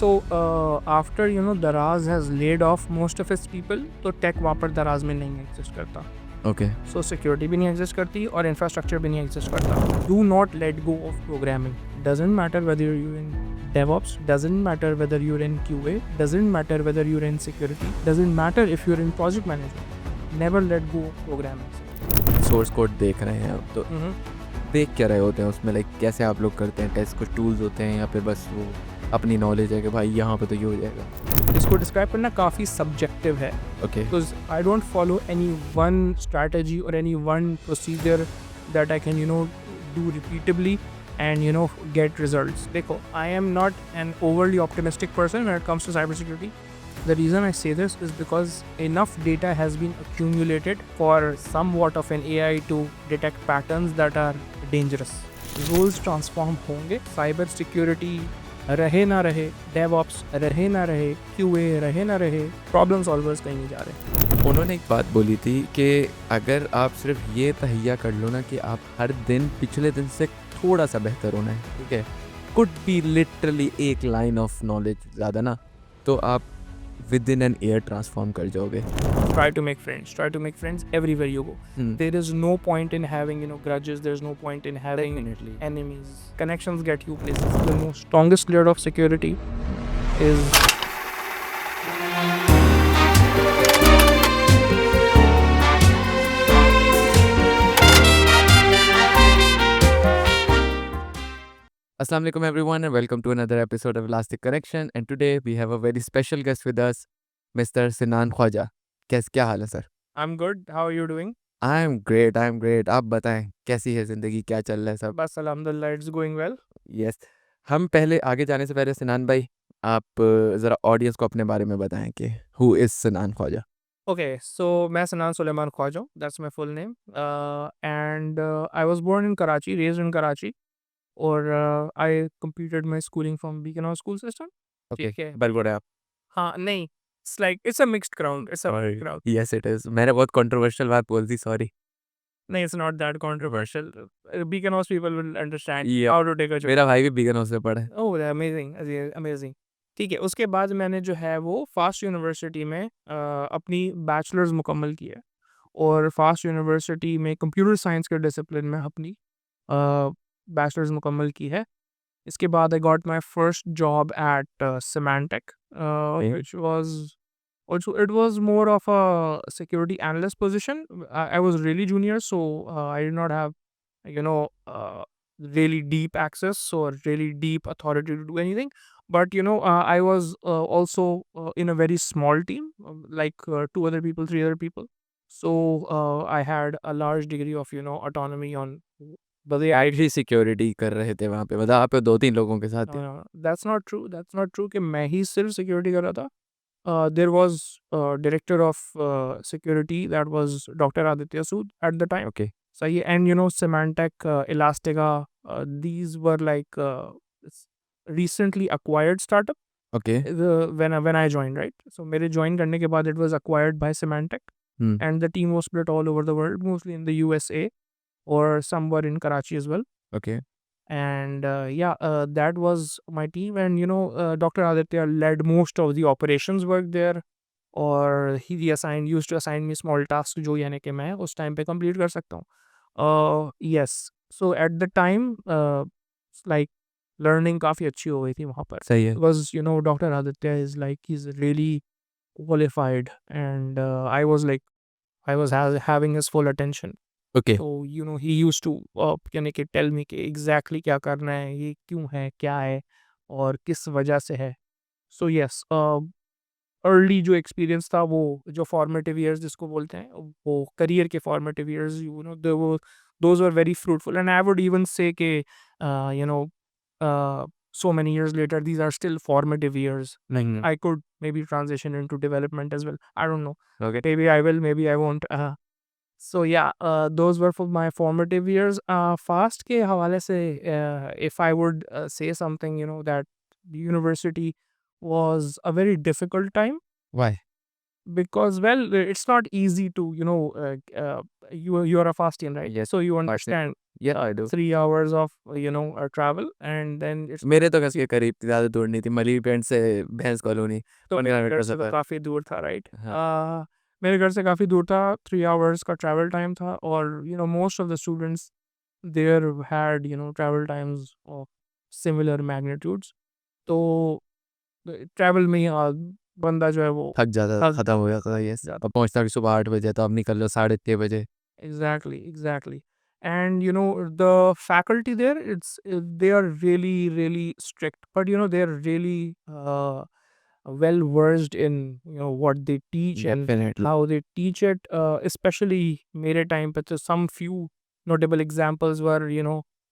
after Daraz has laid off most of its people, तो tech वहाँ पर दराज में नहीं exist करता. Okay. So security भी नहीं exist करती और infrastructure भी नहीं exist करता. Do not let go of programming. Doesn't matter whether you're in DevOps, doesn't matter whether you're in QA, doesn't matter whether you're in security, doesn't matter if you're in project management. Never let go of programming. Source code देख रहे हैं तो देख क्या रहे होते हैं उसमें, लाइक कैसे आप लोग करते हैं टेस्ट? कुछ टूल्स होते हैं या फिर बस वो अपनी नॉलेज है कि भाई यहाँ पे तो ये हो जाएगा? इसको डिस्क्राइब करना काफ़ी सब्जेक्टिव है. Okay. Because I don't follow any one strategy or any one procedure that I can do repeatably and get results. देखो, I am not an overly optimistic person when it comes to cybersecurity. The reason I say this is because enough data has been accumulated for somewhat of an AI to detect patterns that are dangerous. Roles transform होंगे. Cyber security रहे ना रहे, DevOps रहे ना रहे, QA रहे ना रहे, प्रॉब्लम सॉल्वर्स कहीं नहीं जा रहे. उन्होंने एक बात बोली थी कि अगर आप सिर्फ ये तहैया कर लो ना कि आप हर दिन पिछले दिन से थोड़ा सा बेहतर होना है, ठीक है, कुड बी लिटरली एक लाइन ऑफ नॉलेज ज़्यादा ना, तो आप with in an year transform कर जाओगे. Try to make friends. Try to make friends everywhere you go. There is no point in having grudges. There's no point in having Definitely. enemies. Connections get you places. The most strongest layer of security is Assalamu alaikum everyone and welcome to another episode of Elastic Connection, and today we have a very special guest with us, Mr. Sinan Khwaja. क्या हाल है sir? I'm good. How are you doing? I am great. आप बताएं कैसी है ज़िंदगी, क्या चल रहा है सब? बस अल्हम्दुलिल्लाह, it's going well. यस. हम पहले आगे जाने से पहले सिनान भाई, आप ज़रा ऑडियंस को अपने बारे में बताएं कि who is Sinan Khawaja? Okay, so मैं सनान Suleman Khwaja. That's my full name. And I was born in Karachi, raised in Karachi. और I completed my schooling from Beacon House school system. ठीक है. बलगोड़ा आप. हाँ, नहीं. It's a mixed crowd. It's a mixed crowd. Yes it is. मैंने बहुत controversial बात बोल दी, sorry. No, it's not that controversial. Beacon House people will understand Yep. how to take a joke. मेरा भाई भी बिगन हाउस में पढ़ा है. Oh, amazing, amazing. ठीक है. उसके बाद मैंने जो है वो फास्ट यूनिवर्सिटी में अपनी बैचलर्स मुकम्मल की है और फास्ट यूनिवर्सिटी में कंप्यूटर साइंस के डिसिप्लिन में अपनी बैचलर्स मुकम्मल की है. इसके बाद I got my first job eight Symantec, which was also, it was more of a security analyst position. I was really junior, so I did not have, really deep access or really deep authority to do anything. But I was also in a very small team, like 2 other people, 3 other people. So I had a large degree of autonomy on. बस ये IT security कर रहे थे वहाँ पे, मतलब आप 2-3 लोगों के साथ थे. That's not true. That's not true कि मैं ही सिर्फ सिक्योरिटी कर रहा था. There was director of security that was Dr. Aditya Sood at the time. Okay. So and Symantec, Elastica, these were like recently acquired startup. Okay. When I joined, right? So मेरे join करने के बाद it was acquired by Symantec, and the team was split all over the world, mostly in the USA or somewhere in Karachi as well. Okay. And that was my team, and Dr. Aditya led most of the operations work there, और he used to assign me small tasks जो यानी कि मैं उस time पे complete कर सकता हूँ. Yes, so at the time like learning काफ़ी अच्छी हो गई थी वहाँ पर. सही है. Because Dr. Aditya is like, he's really qualified, and I was having his full attention. Okay. So he used to यानी कि tell me कि exactly क्या करना है, ये क्यों है, क्या है और किस वजह से है. So yes, early जो experience था वो जो formative years जिसको बोलते हैं, वो career के formative years, those were very fruitful, and I would even say कि so many years later these are still formative years. नहीं. I could maybe transition into development as well. I don't know. Okay. Maybe I will, maybe I won't. So yeah, those were for my formative years. Fast के हवाले से, if I would say something, that the university was a very difficult time, Why? because well, it's not easy to you're a fastian, right? Yes, So you fasting. understand Yeah, I do. 3 hours of travel, and then it's मेरे तो घर के करीब थी, ज़्यादा दूर नहीं थी, मलीर पेंट से भैंस कॉलोनी तो 15 मेरे घर मीटर से तो सफ़र। काफ़ी दूर था, राइट? हाँ। मेरे घर से काफ़ी दूर था, 3 आवर्स का ट्रैवल टाइम था, और most of the students there had travel times of similar magnitudes. तो ट्रैवल में ही बंदा जो है वो थक जाता, थक खत्म हो जाता था ये। जाता। अब पहुँचता भी सुबह 8 बजे, तो अब निकल लो 6:30 बजे। Exactly. And the faculty there, they are really, really strict, but they are really well versed in what they teach and definitely. how they teach it. Especially mere time, but some few notable examples were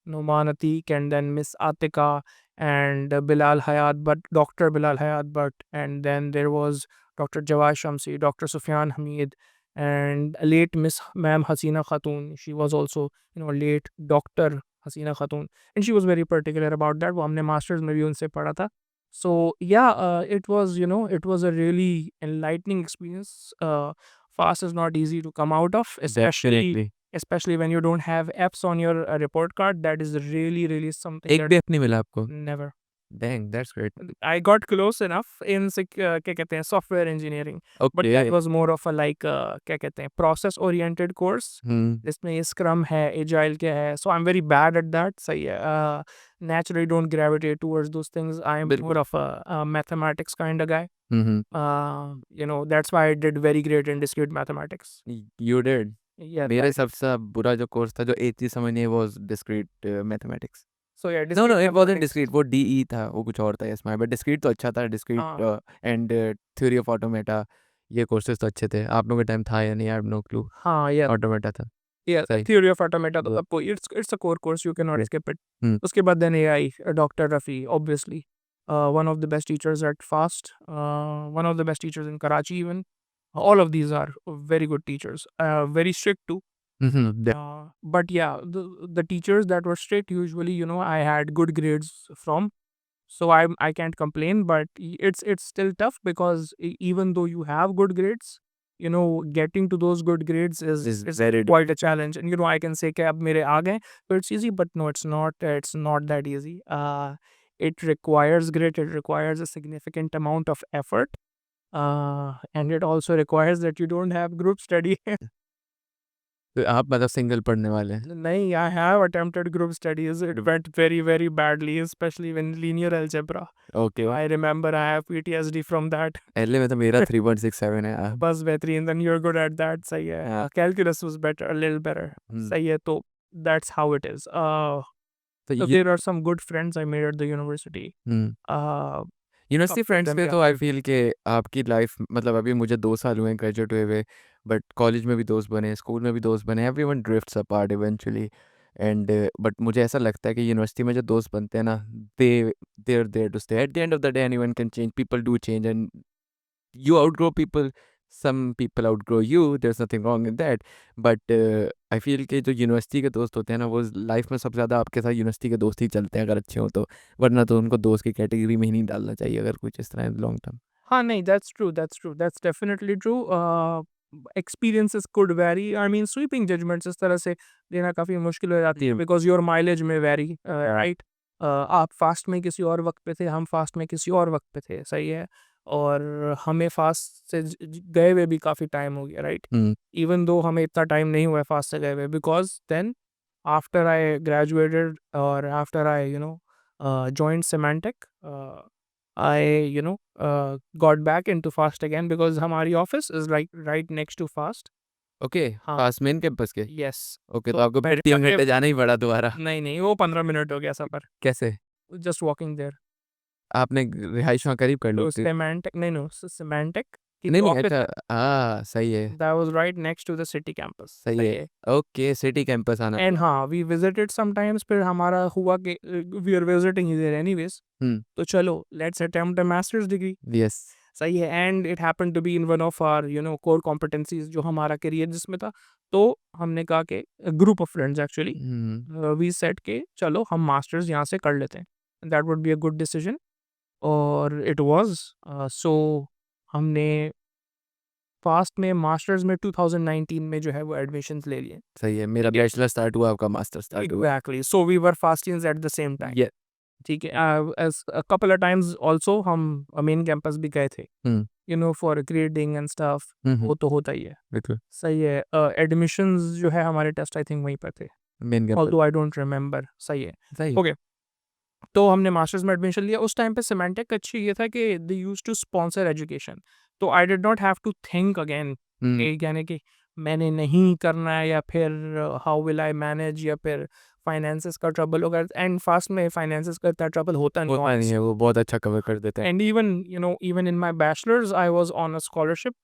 Noman Atiq, and then Miss Atika, and Bilal Hayat, but Dr. Bilal Hayat, but and then there was Dr. Jawad Shamsi, Dr. Sufyan Hamid, and late Miss Ma'am Hasina Khatun. She was also late Dr. Hasina Khatun, and she was very particular about that. वो हमने masters में भी उनसे पढ़ा था. So yeah, it was it was a really enlightening experience. Fast is not easy to come out of, definitely. especially when you don't have F's on your report card. That is really, really something एक that भी F नहीं मिला आपको? never. Dang, that's great. I got close enough in क्या कहते हैं software engineering, but okay. that was more of a like क्या कहते हैं process oriented course, हुँ। जिसमें ये Scrum है, Agile क्या है, so I'm very bad at that. सही है, naturally don't gravitate towards those things. I am more बिल्कुल। of a mathematics kind of guy. Hmm, hmm. That's why I did very great in discrete mathematics. You did. Yeah, मेरा that. सबसे बुरा जो course था, जो 8th समझ नहीं, was discrete mathematics. So yeah, no, no, discrete it wasn't mathematics. Discrete, वो DE था, वो कुछ और था, यस माय बट डिस्क्रीट तो अच्छा था, डिस्क्रीट हाँ एंड थ्योरी ऑफ ऑटोमेटा, ये कोर्सेज़ तो अच्छे थे। आप लोगों के टाइम था या नहीं, आई हैव नो क्लू। हाँ, yeah. ऑटोमेटा था। Yeah, सही। theory of automata तो गुड, सबको, it's a core course, you cannot good. skip it. हुँ। उसके बाद then AI, Dr. Rafi, obviously, one of the best teachers at FAST, one of the best teachers in Karachi even. All of these are very good teachers, very strict too. Hmm, hmm, day But yeah, the teachers that were strict, usually I had good grades from, so I can't complain. But it's still tough, because even though you have good grades, getting to those good grades is is very quite a challenge. And I can say कि अब मेरे आ गए, so it's easy, but no, it's not that easy. It requires grit, it requires a significant amount of effort, and it also requires that you don't have group study. तो आप मतलब single पढ़ने वाले हैं? नहीं, I have attempted group studies. It went very, very badly, especially when linear algebra. Okay. I remember I have PTSD from that. LA में तो मेरा 3.67 है। बस बेहतरीन, then you're good at that. सही है. हाँ। Calculus was better, a little better. हुँ। सही है, तो that's how it is. तो So ये there are some good friends I made at the university. Hmm. Uh, university couple of friends them पे क्या तो आई फ़ील कि आपकी लाइफ, मतलब अभी मुझे 2 साल हुए हैं ग्रेजुएट हुए हुए, बट कॉलेज में भी दोस्त बने, स्कूल में भी दोस्त बने, everyone drifts apart eventually and but मुझे ऐसा लगता है कि यूनिवर्सिटी में जो दोस्त बनते हैं ना, they are there to stay. At the end of the day anyone can change, people do change and you outgrow people, some people outgrow you, there's nothing wrong in that, but I feel कि जो university के दोस्त होते हैं ना, वो life में सबसे ज़्यादा आपके साथ यूनिवर्सिटी के दोस्त ही चलते हैं अगर अच्छे हों तो, वरना तो उनको दोस्त की कैटेगरी में ही नहीं डालना चाहिए अगर कुछ इस तरह लॉन्ग टर्म। हाँ, नहीं, that's definitely true. Experiences could vary. I mean, sweeping judgments इस तरह से देना काफ़ी मुश्किल हो जाती है, because your mileage may vary, right? आप फास्ट में किसी और वक्त पे थे, हम फास्ट में किसी और वक्त पे थे, सही है, और हमें फास्ट से गए हुए भी काफ़ी टाइम हो गया, राइट? हुँ। Even though हमें इतना टाइम नहीं हुआ है फास्ट से गए हुए, because then after I graduated, or after I joined Symantec, I got back into fast again, because हमारी office is like right next to fast. Okay, हाँ, पास मेन कैंपस के? yes. ओके, तो तो आपको फिर मेरे 3 पहले घंटे जाना ही पड़ा दोबारा। नहीं, वो 15 मिनट हो गया सफ़र, कैसे? just walking there. आपने रिहाइश वहाँ करीब कर ली तो थी? Symantec, नहीं, no, Symantec की नहीं, जो नहीं, ऑफिस अच्छा, है, सही है, that was right next to the city campus. सही सही है। है। ओके, सिटी कैंपस आना एंड था। हाँ, वी विजिटेड समटाइम्स, फिर हमारा हुआ कि we are visiting there anyways, hmm, तो चलो let's attempt a masters degree. Yes. सही है, and it happened to be in one of our core competencies, जो हमारा करियर जिसमें था। तो हमने कहा कि group of friends actually, hmm. We set के चलो हम मास्टर्स यहाँ से कर लेते हैं, that would be a good decision, और इट वाज। सो हमने फास्ट में मास्टर्स में 2019 में जो है वो एडमिशंस ले लिए. सही है, मेरा बैचलर स्टार्ट हुआ, आपका मास्टर स्टार्ट हुआ. Exactly. So we were fastians at the same time. ये ठीक है. As a couple of times also हम मेन कैंपस भी गए थे. You know, for grading and stuff. वो तो होता ही है. बिल्कुल सही है. Admissions जो है हमारे टेस्ट आई थिंक वहीं पर थे. Main campus. Although I don't remember. सही है. सही Okay. तो हमने मास्टर्स में एडमिशन लिया. उस टाइम पे सिमेंटेक अच्छी ये था कि they used to sponsor education. तो I did not have to think again यानी कि मैंने नहीं करना है या फिर हाउ विल आई मैनेज या फिर फाइनेंसेस का ट्रबल होगा. एंड फास्ट में फाइनेंसेस का इतना ट्रबल होता होता नहीं है, वो बहुत अच्छा कवर कर देते हैं. And even in my bachelors I was on a scholarship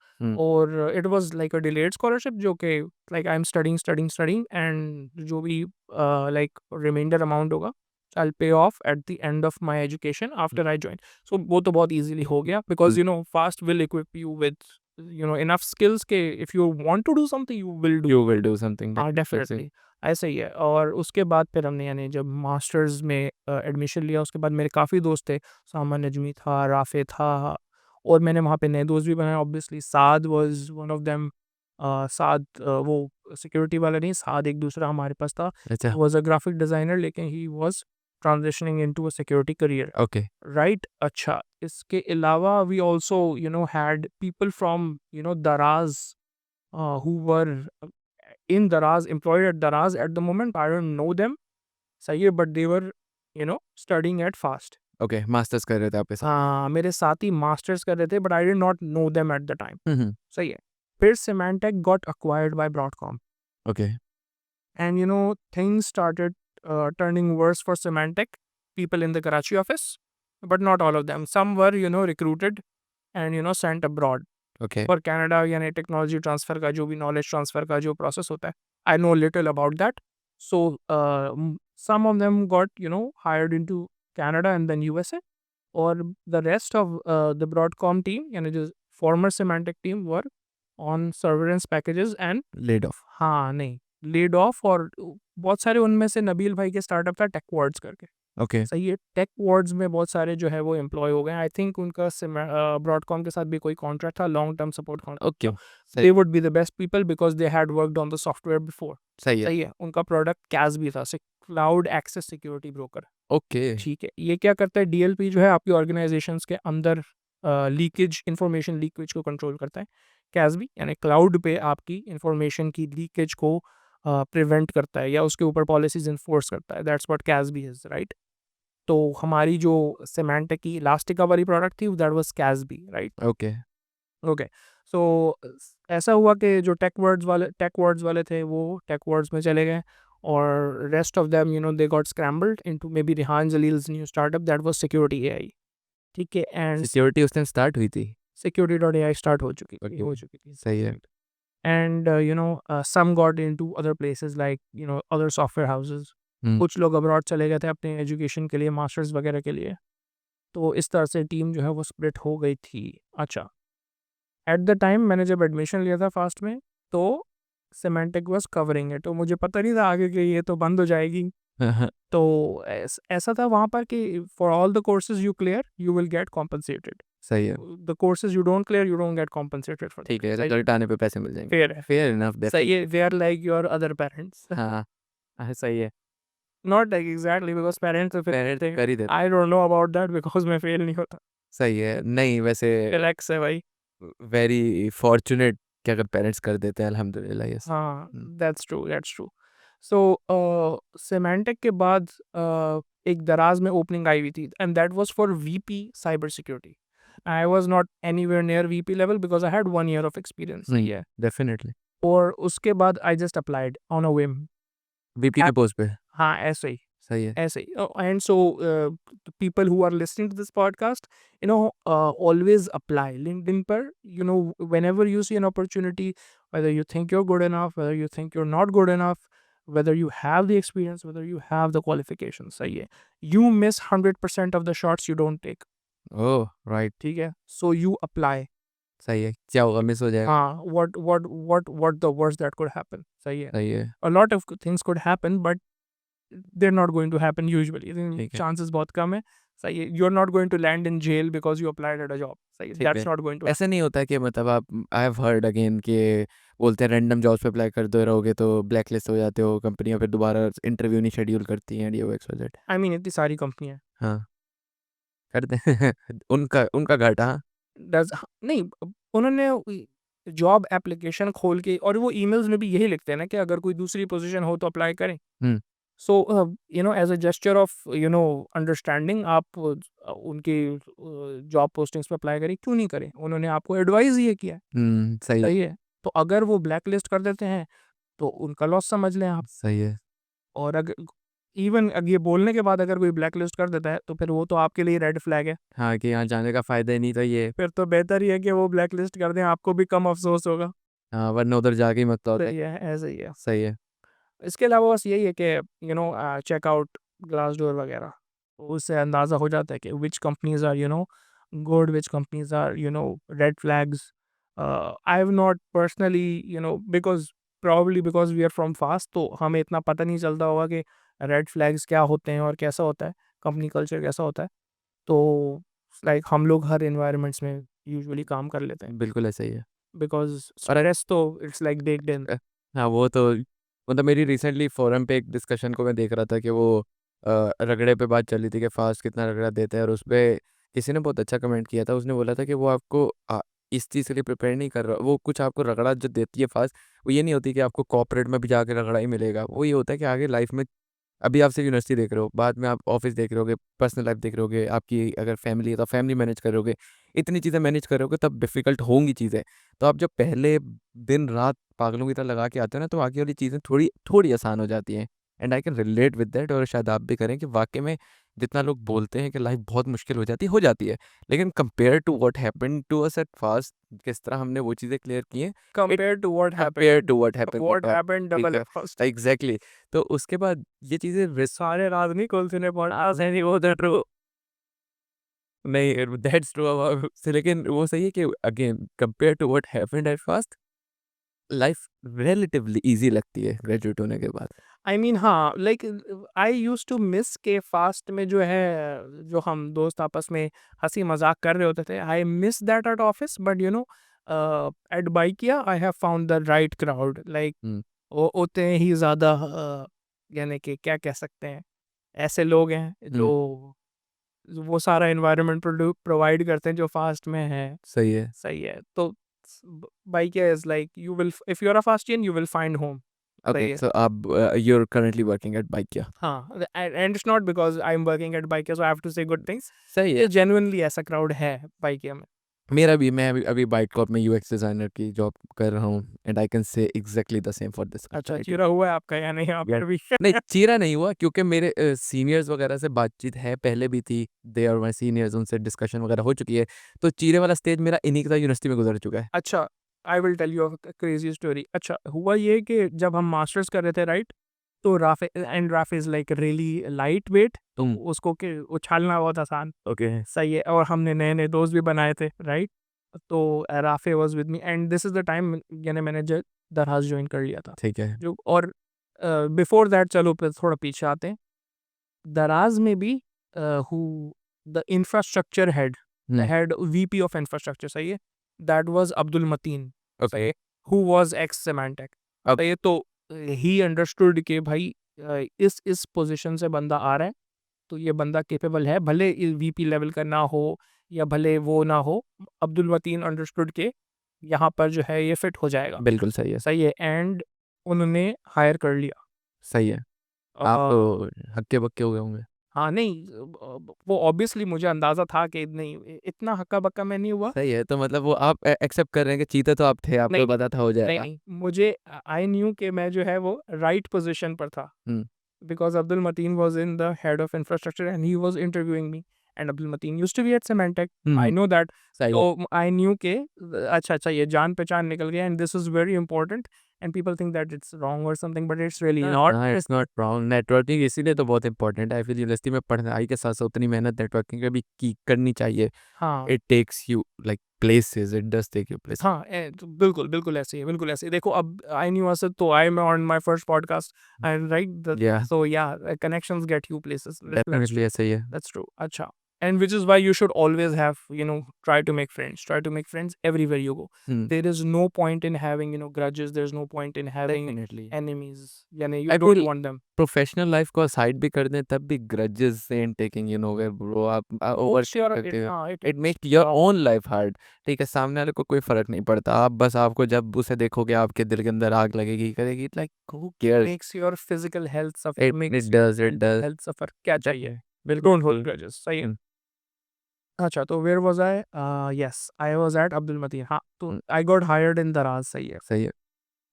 और it was like a delayed scholarship जो कि like I am studying and जो भी लाइक रिमाइंडर अमाउंट होगा I'll pay off at the end of my education after I join. So वो तो बहुत easily हो गया because fast will equip you with enough skills के if you want to do something you will do something. हाँ definitely ऐसा ही है. और उसके बाद फिर हमने यानी जब मास्टर्स में एडमिशन लिया उसके बाद मेरे काफ़ी दोस्त थे. सामान नजमी था, राफे था और मैंने वहाँ पे नए दोस्त भी बनाए. Obviously Saad was one of them. Saad वो सिक्योरिटी वाला नहीं, साद एक दूसरा हमारे पास था. अच्छा. वाज अ ग्राफिक डिज़ाइनर लेकिन he was transitioning into a security career. Okay. Right? अच्छा. इसके अलावा we also had people from Daraz who were in Daraz, employed at Daraz at the moment. I don't know them. सही है, but they were studying at FAST. Okay, masters कर रहे थे आप इस. हाँ मेरे साथ ही मास्टर्स कर रहे थे but I did not know them at the time. सही है. फिर Symantec got acquired by Broadcom. Okay. And things started turning worse for Symantec people in the Karachi office, but not all of them. Some were recruited and sent abroad. Okay. For Canada यानी technology transfer का जो भी knowledge transfer का जो process होता है, I know little about that. So some of them got hired into Canada and then USA, or the rest of the Broadcom team यानी जो former Symantec team were on severance packages and laid off. हाँ नहीं laid off. और बहुत सारे उनमें से नबील भाई के स्टार्टअप था टेकवर्ड्स करके. Okay. सही है. टेकवर्ड्स में बहुत सारे जो है वो एम्प्लॉय हो गए. आई थिंक उनका ब्रॉडकॉम के साथ भी कोई कॉन्ट्रैक्ट था, long term support contract. Okay. They would be the best people because they had worked on the software before. सही है. सही है. उनका प्रोडक्ट कैस भी था, cloud access security broker. Okay. ठीक है. ये क्या करता है, डीएलपी जो है आपकी ऑर्गेनाइजेशंस के अंदर लीकेज इंफॉर्मेशन लीकेज को कंट्रोल करता है. कैस भी यानी क्लाउड पे आपकी इंफॉर्मेशन की लीकेज को प्रिवेंट करता है या उसके ऊपर पॉलिसीज इन्फोर्स करता है. That's what CASB is, right. तो हमारी जो सिमेंटेक की इलास्टिका वाली प्रोडक्ट थी that was CASB, right. Okay. Okay. So ऐसा हुआ कि जो टेक वर्ड्स वाले थे वो टेक वर्ड्स में चले गए और rest of them they got scrambled into maybe Rehan Jaleel's new startup that was security AI. ठीक है. एंड सिक्योरिटी उस टाइम स्टार्ट हुई थी. security.ai स्टार्ट हो चुकी थी. सही है. And some got into other places like other software houses. कुछ लोग अब्रॉड चले गए थे अपने एजुकेशन के लिए, मास्टर्स वगैरह के लिए. तो इस तरह से टीम जो है वो स्प्लिट हो गई थी. अच्छा. एट द टाइम मैंने जब एडमिशन लिया था फास्ट में तो सिमेंटेक वाज कवरिंग है, तो मुझे पता नहीं था आगे कि ये तो बंद हो जाएगी. तो ऐसा था वहाँ पर कि for all the courses you clear you will gate compensated. सही है. The courses you don't clear you don't get compensated for. ठीक है, रिजल्ट आने पे पैसे मिल जाएंगे. फेयर है. Fair enough. सही है. They are like your other parents. हाँ सही है. Not like exactly because parents कर ही देते. I don't know about that because मैं फेल नहीं होता. सही है. नहीं वैसे रिलैक्स है भाई. वेरी फॉर्चुनेट कि अगर पेरेंट्स कर देते हैं, अल्हम्दुलिल्लाह. यस. हाँ that's true. So Symantec के बाद एक दराज में ओपनिंग आई हुई थी and that was for VP cyber security. I was not anywhere near VP level because I had 1 year of experience. Yeah, definitely. और उसके बाद I just applied on a whim. VP के पोस्ट पे. हाँ ऐसे ही. सही है. ऐसे ही. And so the people who are listening to this podcast always apply LinkedIn पर. Whenever you see an opportunity, whether you think you're good enough, whether you think you're not good enough, whether you have the experience, whether you have the qualifications, सही है. You miss 100% of the shots you don't take. Oh, right. ठीक है. So you apply. सही है. क्या होगा, miss हो जाएगा. हाँ. What the worst that could happen. सही है. सही है. A lot of things could happen but they're not going to happen usually. ठीक है. Chances बहुत कम है. सही है, you are not going to land in jail because you applied at a job, सही है, ठीक दैट्स है। Not going to. ऐसा नहीं होता है कि मतलब आप आई हैव हर्ड अगेन कि बोलते हैं रैंडम जॉब्स पे अप्लाई करते रहोगे तो ब्लैक लिस्ट हो जाते हो, कंपनियां फिर दोबारा इंटरव्यू नहीं शेड्यूल करती हैं, ये वो XYZ। आई मीन इतनी सारी कंपनियां हाँ, करते हैं उनका उनका घाटा। हाँ। डज नहीं, उन्होंने जॉब एप्लीकेशन खोल के, और वो ईमेल्स में भी यही लिखते हैं ना कि अगर कोई दूसरी पोजीशन हो तो अप्लाई करें। Hmm. So you know as a gesture of you know understanding, आप उनकी जॉब पोस्टिंग्स पे अप्लाई करें, क्यों नहीं करें, उन्होंने आपको एडवाइस ये किया है, सही है। सही है। तो अगर वो ब्लैक लिस्ट कर देते हैं तो उनका लॉस समझ लें आप। सही है। और अगर इवन ये बोलने के बाद अगर कोई ब्लैक लिस्ट कर देता है तो फिर वो तो आपके लिए रेड फ्लैग है। हाँ, कि यहाँ जाने का फ़ायदा ही नहीं, तो ये फिर तो बेहतर ही है कि वो ब्लैक लिस्ट कर दें, आपको भी कम अफसोस होगा। हाँ, वरना उधर जाके ही मसला होता है। सही है, ऐसा ही है। सही है। इसके अलावा बस यही है कि you know check out, glass door वगैरह, उससे अंदाज़ा हो जाता है कि which companies are you know good, which companies are you know red flags. I have not personally you know because probably because we are from FAST, तो हमें इतना पता नहीं चलता होगा कि रेड फ्लैग्स क्या होते हैं और कैसा होता है, कंपनी कल्चर कैसा होता है। तो लाइक हम लोग हर इन्वायरमेंट्स में यूजुअली काम कर लेते हैं बिल्कुल ऐसा ही है। बिकॉज और स्ट्रेस तो इट्स लाइक बेक्ड इन। हाँ, वो तो मतलब मेरी रिसेंटली फोरम पे एक डिस्कशन को मैं देख रहा था कि वो रगड़े पे बात चल रही थी कि फास्ट कितना रगड़ा देता है, और उस पे किसी ने बहुत अच्छा कमेंट किया था। उसने बोला था कि वो आपको इस चीज़ के लिए प्रिपेयर नहीं कर रहा, वो कुछ आपको रगड़ा जो देती है फास्ट, वो ये नहीं होती कि आपको कॉर्पोरेट में भी जाके रगड़ा ही मिलेगा। वो ये होता है कि आगे लाइफ में, अभी आप सिर्फ यूनिवर्सिटी देख रहे हो, बाद में आप ऑफिस देख रहे होगे, पर्सनल लाइफ देख रहे होगे, आपकी अगर फैमिली है तो फैमिली मैनेज कर रहोगे, इतनी चीज़ें मैनेज कर रहोगे, तब डिफिकल्ट होंगी चीज़ें। तो आप जब पहले दिन रात पागलों की तरह लगा के आते हो ना, तो आगे वाली चीज़ें थोड़ी थोड़ी आसान हो जाती हैं। And I can relate with that, और शायद आप भी करें कि वाकई में जितना लोग बोलते हैं कि लाइफ बहुत मुश्किल हो जाती है, लेकिन compare to what happened to us at FAST, किस तरह हमने वो चीज़ें क्लियर की हैं, compare to what compare happened, to what happened what happened ठीक डबल है। At first. एग्जैक्टली। तो उसके बाद ये चीज़ें सारे रात नहीं खोलते ने पड़ा से नहीं वो ट्रू। नहीं, दैट्स ट्रू अबाउट से, लेकिन वो सही है कि again compare to what happened at first, life relatively easy लगती है ग्रेजुएट होने के बाद। आई मीन हाँ, like I use to miss के फास्ट में जो है, जो हम दोस्त आपस में हंसी मजाक कर रहे होते थे, I miss that at office, but you know at Bykea I have found the right crowd, like hmm. वो उतने ही ज़्यादा यानी कि क्या कह सकते हैं, ऐसे लोग हैं हम्म। जो वो सारा इन्वायरमेंट प्रोवाइड करते हैं जो फास्ट में है। सही है। सही है। तो Bykea is like you will, if you are a Fastian you will find home. Okay, सही है। सो आप you're currently working at Baikia। हाँ, and it's not because I am working at Bykea so I have to say good things. सही है। ये genuinely ऐसा crowd है बाइकिया में। मेरा भी, मैं अभी बाइक कॉप में यूएक्स डिज़ाइनर की जॉब कर रहा हूँ, and I can say exactly the same for this अच्छा, कंपैरेटिव। चीरा हुआ है आपका या नहीं यहाँ पर भी? नहीं, चीरा नहीं हुआ, क्योंकि मेरे सीनियर्स वगैरह से बातचीत है, पहले भी थी, दे आर माई सीनियर्स, उनसे डिस्कशन वगैरह हो चुकी है। तो चीरे वाला स्टेज मेरा इन्हीं के साथ यूनिवर्सिटी में गुजर चुका है। अच्छा, I will tell you a crazy story. अच्छा, हुआ ये कि जब हम मास्टर्स कर रहे थे, राइट, तो Rafe and Rafe is like really light weight, तो तुम उसको के उछालना बहुत आसान। ओके। सही है। और हमने नए नए दोस्त भी बनाए थे, राइट। तो Rafe was with me and this is the time यानी मैंने दरहास ज्वाइन कर लिया था। ठीक है। जो और बिफोर दैट, चलो फिर थोड़ा पीछे आते हैं। दराज में भी who the infrastructure head, the hmm. Head VP of infrastructure, सही है, that was Abdul Mateen, okay. Who was ex Symantec. अब सही है। तो ही अंडरस्टूड कि भाई इस पोजीशन से बंदा आ रहा है तो ये बंदा कैपेबल है, भले वीपी लेवल का ना हो या भले वो ना हो। अब्दुल मतीन अंडरस्टूड के यहाँ पर जो है ये फिट हो जाएगा। बिल्कुल सही है। सही है। एंड उन्होंने हायर कर लिया। सही है। आप अ, तो हक्के बक्के हो गए होंगे। हाँ नहीं, वो ऑब्वियसली मुझे अंदाजा था कि नहीं, इतना हक्का बक्का मैं नहीं हुआ। सही है, तो मतलब वो आप एक्सेप्ट कर रहे हैं कि चीते तो आप थे, आपको नहीं पता था हो नहीं जाएगा। नहीं, मुझे आई न्यू कि मैं जो है वो राइट पोजीशन पर था, हम्म। because Abdul Mateen was in the head of infrastructure and he was interviewing me, and Abdul Mateen used to be at Symantec. I know that. सही So है। I knew के अच्छा ये जान पहचान निकल गया, and this is very important and people think that it's wrong or something but it's really not. हाँ, इट्स नॉट रॉन्ग, नेटवर्किंग इसीलिए तो बहुत इंपॉर्टेंट है। फिर यूनिवर्सिटी में पढ़ाई के साथ साथ उतनी मेहनत नेटवर्किंग पे भी की करनी चाहिए। हाँ it takes you like places, it does take you places. हाँ, तो बिल्कुल बिल्कुल ऐसे ही, बिल्कुल ऐसे ही। देखो अब आई न्यू असद, तो I am on my first podcast and right, या so yeah, connections get you places. Definitely ऐसा ही है। That's true. अच्छा, and which is why you should always have, try to make friends everywhere you go. There is no point in having, grudges. There's no point in having definitely enemies. यानी you I don't feel want them. Professional life को side भी कर दें तब भी grudges and taking where bro आप over Sure, करते हो it it make your own life hard ठीक है सामने वाले को कोई फर्क नहीं पड़ता आप बस आपको जब उसे देखोगे आपके दिल के अंदर आग लगेगी करेगी like who cares makes your physical health suffer, it makes does your it mental does health suffer. क्या चाहिए? बिल्कुल don't hold grudges. सही है. अच्छा, तो where was I? Yes, I was at Abdul Mateen. हाँ, तो I got hired in Daraz. सही है. सही है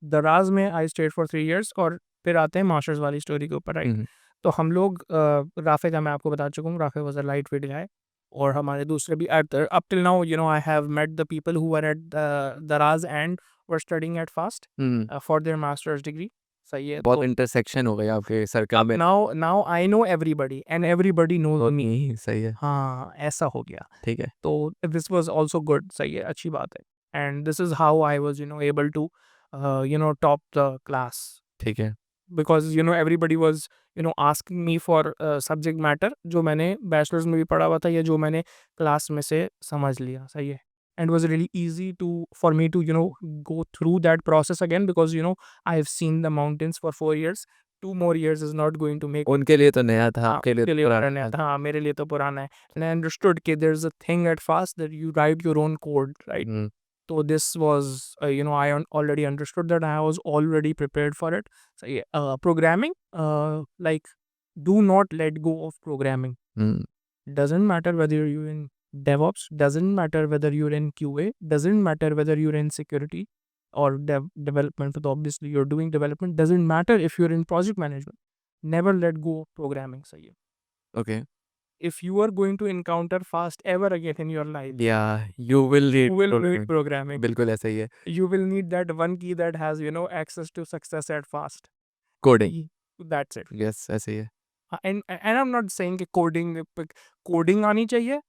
दराज में आई स्टेड फॉर 3 इयर्स और फिर आते हैं मास्टर्स वाली स्टोरी के ऊपर, राइट? तो हम लोग राफे का मैं आपको बता चुका हूँ, Rafay was a light weight guy, और हमारे दूसरे भी up till now I have met the people who were at Daraz and were studying at FAST for their masters degree. सही है. बहुत इंटरसेक्शन हो गई आपके सर्कल में now I know everybody and everybody knows me. सही है हाँ, ऐसा हो गया. ठीक है तो दिस वाज आल्सो गुड. सही है, अच्छी बात है. And this is how I was able to top the class, ठीक है because everybody was asking me for subject matter जो मैंने बैचलर्स में भी पढ़ा हुआ था या जो मैंने क्लास में से समझ लिया. सही है. and it was really easy for me to go through that process again, because I have seen the mountains for 4 years. 2 more years is not going to make. उनके लिए तो नया था हाँ, आपके लिए उनके तो लिए पुराना पुराना था था. हाँ, मेरे लिए तो पुराना है. and I understood कि there's a thing at fast that you write your own code, right? So this was, I already understood that. I was already prepared for it. So yeah, programming, like, do not let go of programming. Doesn't matter whether you're in DevOps, doesn't matter whether you're in QA, doesn't matter whether you're in security or development. So obviously you're doing development. Doesn't matter if you're in project management. Never let go of programming. So yeah. Okay If you are going to encounter fast ever again in your life, या you will you will need programming. बिल्कुल ऐसा ही है You will need that one key that has access to success at fast. Coding That's it. Yes ऐसे ही है And I'm not saying कि coding आनी चाहिए,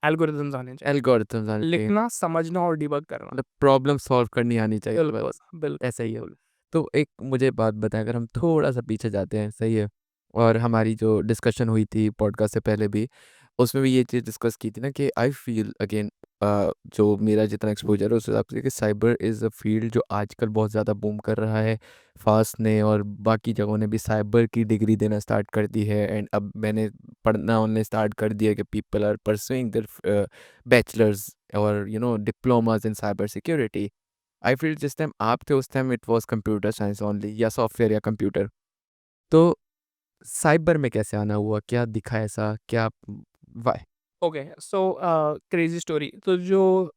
algorithms आने चाहिए. एल्गोरिथम्स आने चाहिए लिखना, समझना और डिबग करना. मतलब प्रॉब्लम सॉल्व करनी आनी चाहिए बिल्कुल, बस बिल्कुल. ऐसा ही है तो एक मुझे बात बताएं अगर हम थोड़ा सा पीछे जाते हैं सही है और हमारी जो डिस्कशन हुई थी पॉडकास्ट से पहले भी उसमें भी ये चीज़ डिस्कस की थी ना कि आई फील अगेन जो मेरा जितना एक्सपोजर है उस हिसाब से कि साइबर इज़ अ फील्ड जो आजकल बहुत ज़्यादा बूम कर रहा है फास्ट ने और बाकी जगहों ने भी साइबर की डिग्री देना स्टार्ट कर दी है एंड अब मैंने पढ़ना उन्हें स्टार्ट कर दिया कि people are pursuing their bachelors और diplomas in cyber security I feel जिस टाइम आप थे उस time it was computer science only या सॉफ्टवेयर या कंप्यूटर तो साइबर में कैसे आना हुआ क्या दिखा ऐसा क्या why okay, so crazy story. तो जो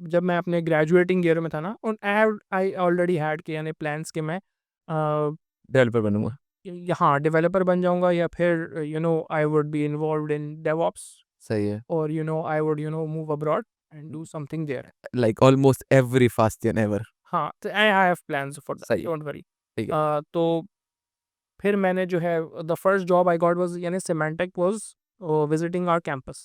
जब मैं अपने ग्रेजुएटिंग ईयर में था ना, आई ऑलरेडी हैड कि यानी प्लान्स कि मैं डेवलपर बनूंगा हाँ डेवलपर बन जाऊंगा, या फिर I would be involved in DevOps, सही है और I would move abroad and do something there. Like almost every Fastian ever हाँ, तो I have plans for that, सही है डोंट वरी. ठीक है तो फिर मैंने जो है the first job I got was Symantec was visiting our campus.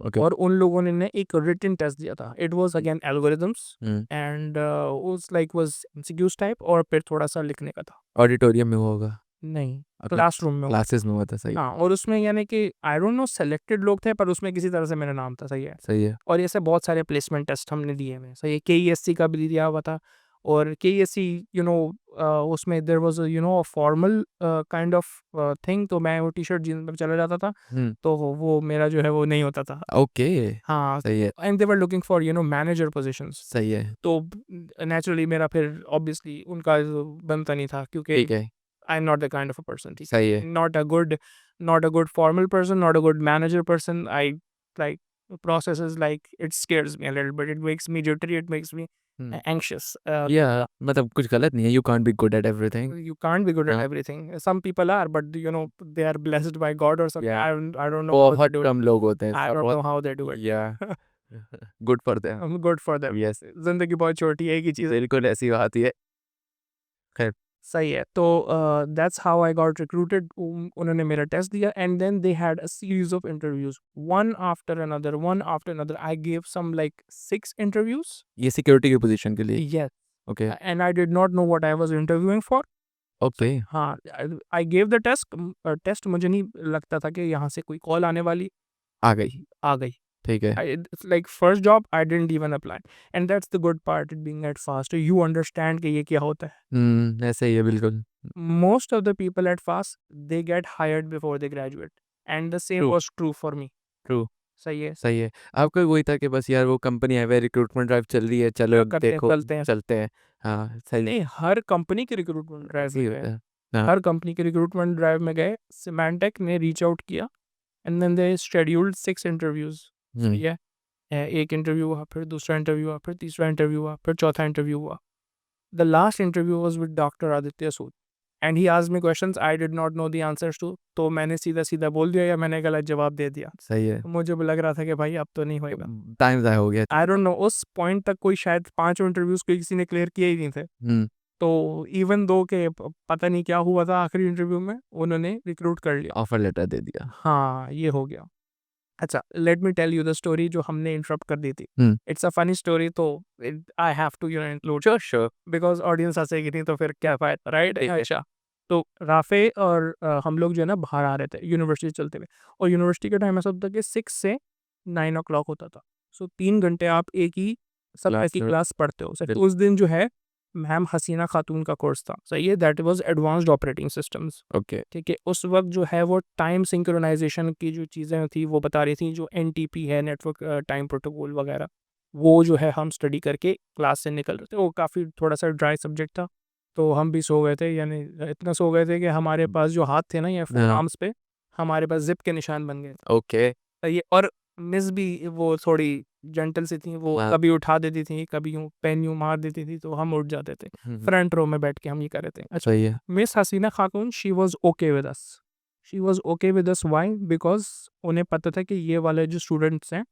Okay और उन लोगों ने एक रिटन टेस्ट दिया था. It was again algorithms and was MCQs type, और फिर थोड़ा सा लिखने का था. ऑडिटोरियम में हुआ होगा नहीं, क्लासरूम में. क्लासेस में हुआ था सही हाँ, और उसमें कि आई डोंट नो सेलेक्टेड लोग थे, पर उसमें किसी तरह से मेरा नाम था. सही है. सही है और ऐसे बहुत सारे प्लेसमेंट टेस्ट हमने दिए हुए. सही है. KESC का भी दिया हुआ था, और KESC उसमें there was a formal kind of thing. तो मैं वो टी शर्ट जीन्स में चला जाता था, तो वो मेरा जो है वो नहीं होता था. ओके हाँ, सही है and they were looking for manager positions. सही है तो नेचुरली मेरा फिर ऑब्वियसली उनका बनता नहीं था, क्योंकि ठीक है आई am not the kind of a person. ठीक सही है है. Not a good formal person, not a good manager person. I like processes, like it scares me a little bit. It makes me jittery. It makes me anxious. या मतलब कुछ गलत नहीं है you can't be good at everything You can't be good at हाँ। everything. Some people are, but they are blessed by God or something. Yeah. I don't know how they बहुत do it. कम लोग होते हैं I don't know how they do it. या good for them I'm good for them. Yes जिंदगी बहुत छोटी है, एक ही चीज़ है. बिल्कुल ऐसी बात ही है खैर सही है. तो that's how I got recruited. उन्होंने मेरा टेस्ट दिया, and then they had a series of interviews, one after another. I gave some like 6 interviews. ये सिक्योरिटी की पोजीशन के लिए yes. Okay and I did not know what I was interviewing for. Okay हाँ, I gave the test. मुझे नहीं लगता था कि यहाँ से कोई कॉल आने वाली. आ गई, आ गई. ठीक है। It's like first job I didn't even apply, and that's the good part it being at Fast. You understand कि ये क्या होता है. ऐसे ही है बिल्कुल। Most of the people at Fast they get hired before they graduate, and the same True. was true for me. True, सही है. सही है। आपका वही था कि बस यार वो कंपनी है, रिक्रूटमेंट ड्राइव चल रही है, चलो करते हैं, देखो चलते हैं. चलते हैं। हाँ, सही नहीं, हर कंपनी के रिक्रूटमेंट ड्राइव सही में होता गए. है। हाँ, हर कंपनी के रिक्रूटमेंट ड्राइव में गए. सिमेंटेक ने रीच आउट किया, and then they scheduled 6 interviews. सही है. एक इंटरव्यू हुआ, फिर दूसरा इंटरव्यू हुआ, फिर तीसरा इंटरव्यू हुआ, फिर चौथा इंटरव्यू हुआ. The last interview was with doctor Aditya Sood, and he asked me questions I did not know the answers to. तो मैंने सीधा सीधा बोल दिया या मैंने गलत जवाब दे दिया. सही है। तो मुझे भी लग रहा था कि भाई अब तो नहीं होएगा. टाइम ज़ाया हो गया। आई डोंट नो, उस पॉइंट तक कोई शायद 5 इंटरव्यूज कोई किसी ने क्लियर किए ही नहीं थे. हम्म, तो इवन दो के पता नहीं क्या हुआ था आखिरी इंटरव्यू में, उन्होंने रिक्रूट कर लिया. ऑफर लेटर दे दिया। हाँ, ये हो गया. अच्छा, let me tell you the story जो हमने इंटरप्ट कर दी थी. Hmm, it's a funny story, तो I have to include sure. Because audience हंसेगी नहीं तो फिर क्या फायदा, राइट? ठीक है। अच्छा, तो राफे और हम लोग जो है ना बाहर आ रहे थे यूनिवर्सिटी चलते हुए, और यूनिवर्सिटी का टाइम ऐसा होता था कि 6 से 9 ओ क्लॉक होता था. सो 3 घंटे आप एक ही सब ऐसी में- क्लास पढ़ते हो. बिल्कुल। उस दिन जो है मैम हसीना खातून का कोर्स था. सही है. That was advanced operating systems. Okay. ठीक है. उस वक्त जो है वो टाइम सिंक्रोनाइजेशन की जो चीज़ें थी वो बता रही थी, जो NTP है, नेटवर्क टाइम प्रोटोकॉल वगैरह, वो जो है हम स्टडी करके क्लास से निकल रहे थे. वो काफ़ी थोड़ा सा ड्राई सब्जेक्ट था, तो हम भी सो गए थे. यानी इतना सो गए थे कि हमारे पास जो हाथ थे ना, या फोर हाँ। आर्म्स पे हमारे पास जिप के निशान बन गए थे. ओके। ये और मिस भी वो थोड़ी जेंटल सी थी. वो हाँ। कभी उठा देती थी, कभी यूँ पेन यूँ मार देती थी, तो हम उठ जाते थे. फ्रंट रो में बैठ के हम ये कर रहे थे. अच्छा, सही है। Miss Hasina Khatoon she was okay with us. She was okay with us. Why? Because उन्हें पता था कि ये वाले जो स्टूडेंट्स हैं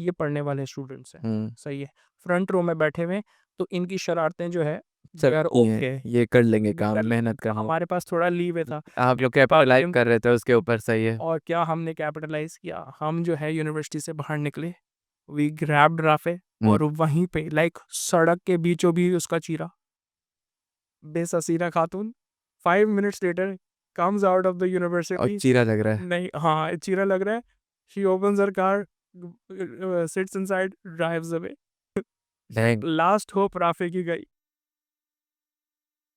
ये पढ़ने वाले स्टूडेंट्स हैं. सही है. फ्रंट रो में बैठे हुए, तो इनकी शरारतें जो है सर यार ये ओके, ये कर लेंगे काम, कर मेहनत का। हमारे पास थोड़ा लीव था. आप जो कैपिटलाइज कर रहे थे उसके ऊपर, सही है। और क्या हमने कैपिटलाइज किया, हम जो है यूनिवर्सिटी से बाहर निकले. वी ग्रैब्ड राफे, और वहीं पे लाइक सड़क के बीचों बीच उसका चीरा. Base Hasina Khatoon 5 minutes later comes out of the और यूनिवर्सिटी. चीरा लग रहा है। नहीं, हाँ, चीरा लग रहा है. She opens her car, sits inside, drives away. Dang. Last hope राफे की गई.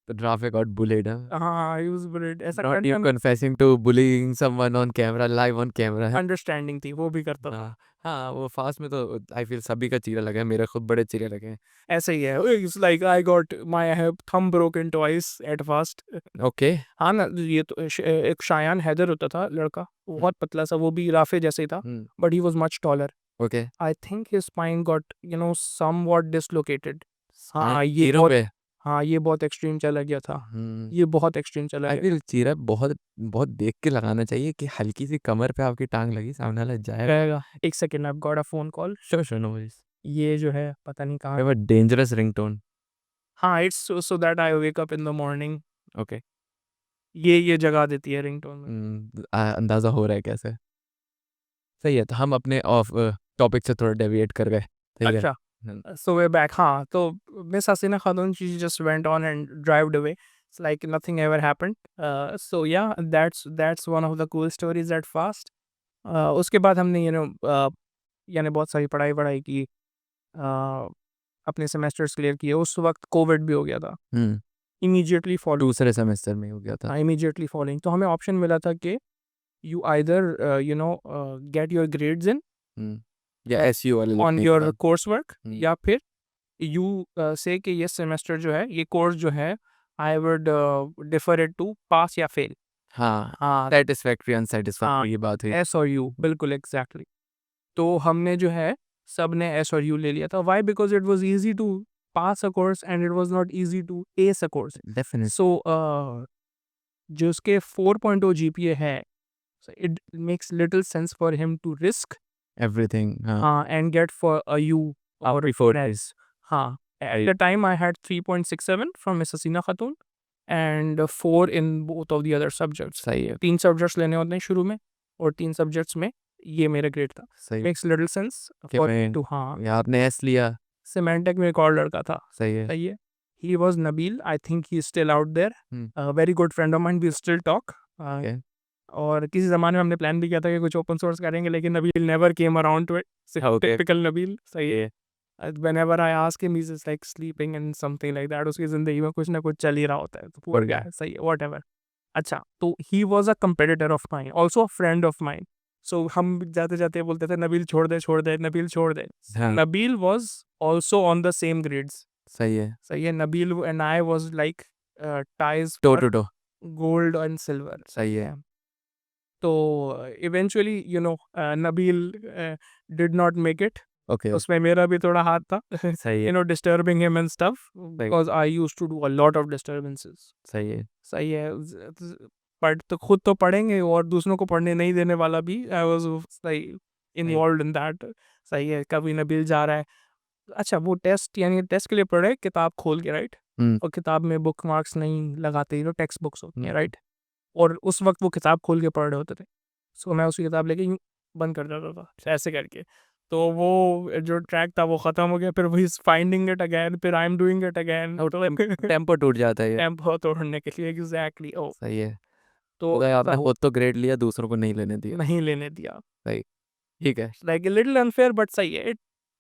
The traffic got bullied, huh? हाँ, he was bullied. ऐसा Not you confessing to bullying someone on camera, live on camera है। अंडरस्टैंडिंग थी, वो भी करता था. हाँ, हाँ, वो फास्ट में तो आई फील सभी का चीरा लगा है, मेरे खुद बड़े चीरे लगे हैं। ऐसे ही है. It's like I got my thumb broken twice at first. Okay. हाँ ना, ये तो एक शायान हैदर होता था लड़का, बहुत पतला सा, वो भी राफे जैसे ही था, but he was much taller. Okay. I think his spine got somewhat dislocated. हाँ, ये चीरों बहुत, पे। हाँ, ये बहुत एक्सट्रीम चला गया था. ये बहुत एक्सट्रीम चला आई गया. फील चीरा बहुत बहुत देख के लगाना चाहिए कि हल्की सी कमर पे आपकी टांग लगी, सामने वाला जाएगा। रहेगा. एक second, I got a phone call. Sure, no worries. ये जो है पता नहीं कहाँ. Have a dangerous ringtone. हाँ, it's so that I wake up in the morning. Okay. ये जगा देती है रिंगटोन में. अंदाजा हो रहा है कैसे। सही है, तो हम अपने ऑफ टॉपिक से थोड़ा डेविएट कर गए, ठीक है। अच्छा, so we're back. हाँ, तो Miss Hasina Khatun, she just went on and drove away. It's like nothing ever happened. So yeah, that's one of the cool stories at Fast. उसके बाद हमने यानी बहुत सारी पढ़ाई की. अपने सेमेस्टर्स क्लियर किए. उस वक्त कोविड भी हो गया था. इमीडिएटली फॉलो, दूसरे सेमेस्टर में हो गया था। Immediately following. तो हमें ऑप्शन मिला था कि you either get your grades in या एसयू वाले on लोग your नहीं coursework, हम्म। या फिर you say कि ये सेमेस्टर जो है, ये कोर्स जो है, I would defer it to pass या fail. हाँ, हाँ, सेटिस्फैक्टरी अनसेटिस्फैक्टरी ये बात हुई। S और U, बिल्कुल एग्जैक्टली. तो हमने जो है सब ने S और U ले लिया था. Why? Because it was easy to pass a course and it was not easy to ace a course. Definitely. So जो उसके 4.0 GPA है, so it makes little sense for him to risk everything. हाँ, and get for a U or before an S. हाँ, at the time I had 3.67 from Miss Hasina Khatun and 4 in both of the other subjects. सही है, 3 subjects लेने होते हैं शुरू में, और 3 सब्जेक्ट्स में ये मेरा ग्रेड था. सही है। Makes little sense कि for मैं- to. हाँ, या आपने एस लिया, Symantec में एक और लड़का था. सही है। सही है. He was Nabil. I think he's still out there. Hmm. A very good friend of mine. We still talk. Okay. और किसी ज़माने में हमने प्लान भी किया था कि कुछ ओपन सोर्स करेंगे, लेकिन Nabeel never came around two it. Okay. Typical Nabeel. सही है. Whenever I ask him, he's just like sleeping and something like that. उसकी ज़िंदगी में कुछ ना कुछ चल ही रहा होता है. तो poor बढ़िया. guy. सही है. Whatever. अच्छा, तो he was a competitor of mine, also a friend of mine. So हम जाते जाते बोलते थे नबील छोड़ दे, नबील छोड़ दे. हाँ. Nabeel was also on the same grades. सही है. सही है. Nabeel and I was like ties Toe for to toe. gold and silver. सही है. तो eventually Nabeel did not make it. Okay. उसमें मेरा भी थोड़ा हाथ था. सही है. Disturbing him and stuff because I used to do a lot of disturbances. सही है. सही है. पढ़ तो खुद तो पढ़ेंगे और दूसरों को पढ़ने नहीं देने वाला भी. I was सही involved in that. सही है. कभी नबील जा रहा है. अच्छा, वो टेस्ट यानी टेस्ट के लिए पढ़े किताब खोल के, राइट. और किताब में बुक मार्क्स नहीं लगाते, टेक्स्ट बुक्स होती हैं, राइट. और उस वक्त वो किताब खोल के पढ़ रहे होते थे. सो मैं उसकी किताब लेके यूँ बंद कर देता था ऐसे करके. तो वो जो ट्रैक था वो ख़त्म हो गया. फिर वही फाइंडिंग इट अगैन, फिर I am doing it again. Tempo टूट जाता है. टेम्पो तोड़ने के लिए. एग्जैक्टली. ओ सही है. तो आपने खुद तो ग्रेड लिया, दूसरों को नहीं लेने दिया. नहीं लेने दिया. सही. ठीक है. Like a little unfair but सही है.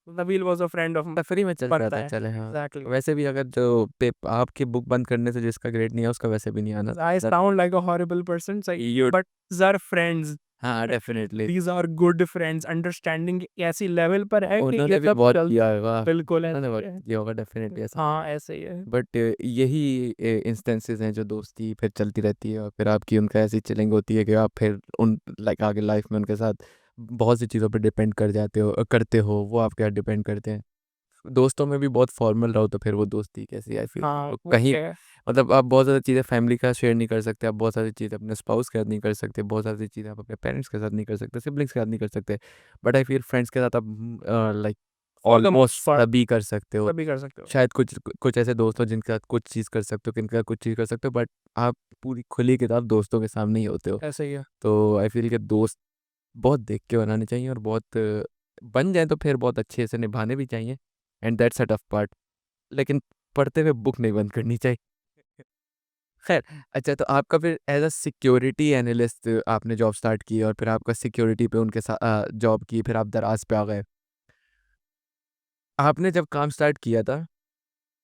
Nabeel was a friend of. Free में चल रहा था. चले. हाँ. एग्जैक्टली. वैसे भी अगर जो आपकी बुक बंद करने से जिसका ग्रेड नहीं है उसका वैसे भी नहीं आना. I sound like a horrible person, You- but these are friends. हाँ, definitely. These are good friends. Understanding ऐसी लेवल पर है कि उन्होंने ये भी सब बहुत चल. किया होगा. बिल्कुल उन्होंने बहुत ऐसे है. किया होगा डेफिनेटली ऐसा. हाँ ऐसे ही है. बट यही इंस्टेंसेस हैं जो दोस्ती फिर चलती रहती है और फिर आपकी उनका ऐसी चिलिंग होती है कि आप फिर उन लाइक आगे लाइफ में उनके साथ बहुत सी चीज़ों पर डिपेंड करते हो वो आपके यहाँ डिपेंड करते हैं. दोस्तों में भी बहुत फॉर्मल रहो तो फिर वो दोस्ती कैसी आई फील. हाँ वो कहीं क्या है. मतलब आप बहुत ज़्यादा चीज़ें फैमिली का शेयर नहीं कर सकते, आप बहुत सारी चीज़ें अपने स्पाउस के साथ नहीं कर सकते, बहुत सारी चीज़ें आप अपने पेरेंट्स के साथ नहीं कर सकते, सिबलिंग्स के साथ नहीं कर सकते. बट आई फील फ्रेंड्स के साथ आप like For the most almost part. सभी कर सकते हो. सभी कर सकते हो. शायद कुछ कुछ ऐसे दोस्त हो जिनके साथ कुछ चीज़ कर सकते हो, जिनके साथ कुछ चीज़ कर सकते हो, बट आप पूरी खुली किताब दोस्तों के सामने ही होते हो. ऐसे ही है. तो आई फील कि दोस्त बहुत देख के बनाने चाहिए और बहुत बन जाए तो फिर बहुत अच्छे से निभाने भी चाहिए. And that's a tough part. लेकिन पढ़ते हुए बुक नहीं बंद करनी चाहिए. खैर. अच्छा, तो आपका फिर एज अ सिक्योरिटी एनालिस्ट आपने जॉब स्टार्ट की और फिर आपका सिक्योरिटी पे उनके साथ जॉब की, फिर आप दराज पे आ गए. आपने जब काम स्टार्ट किया था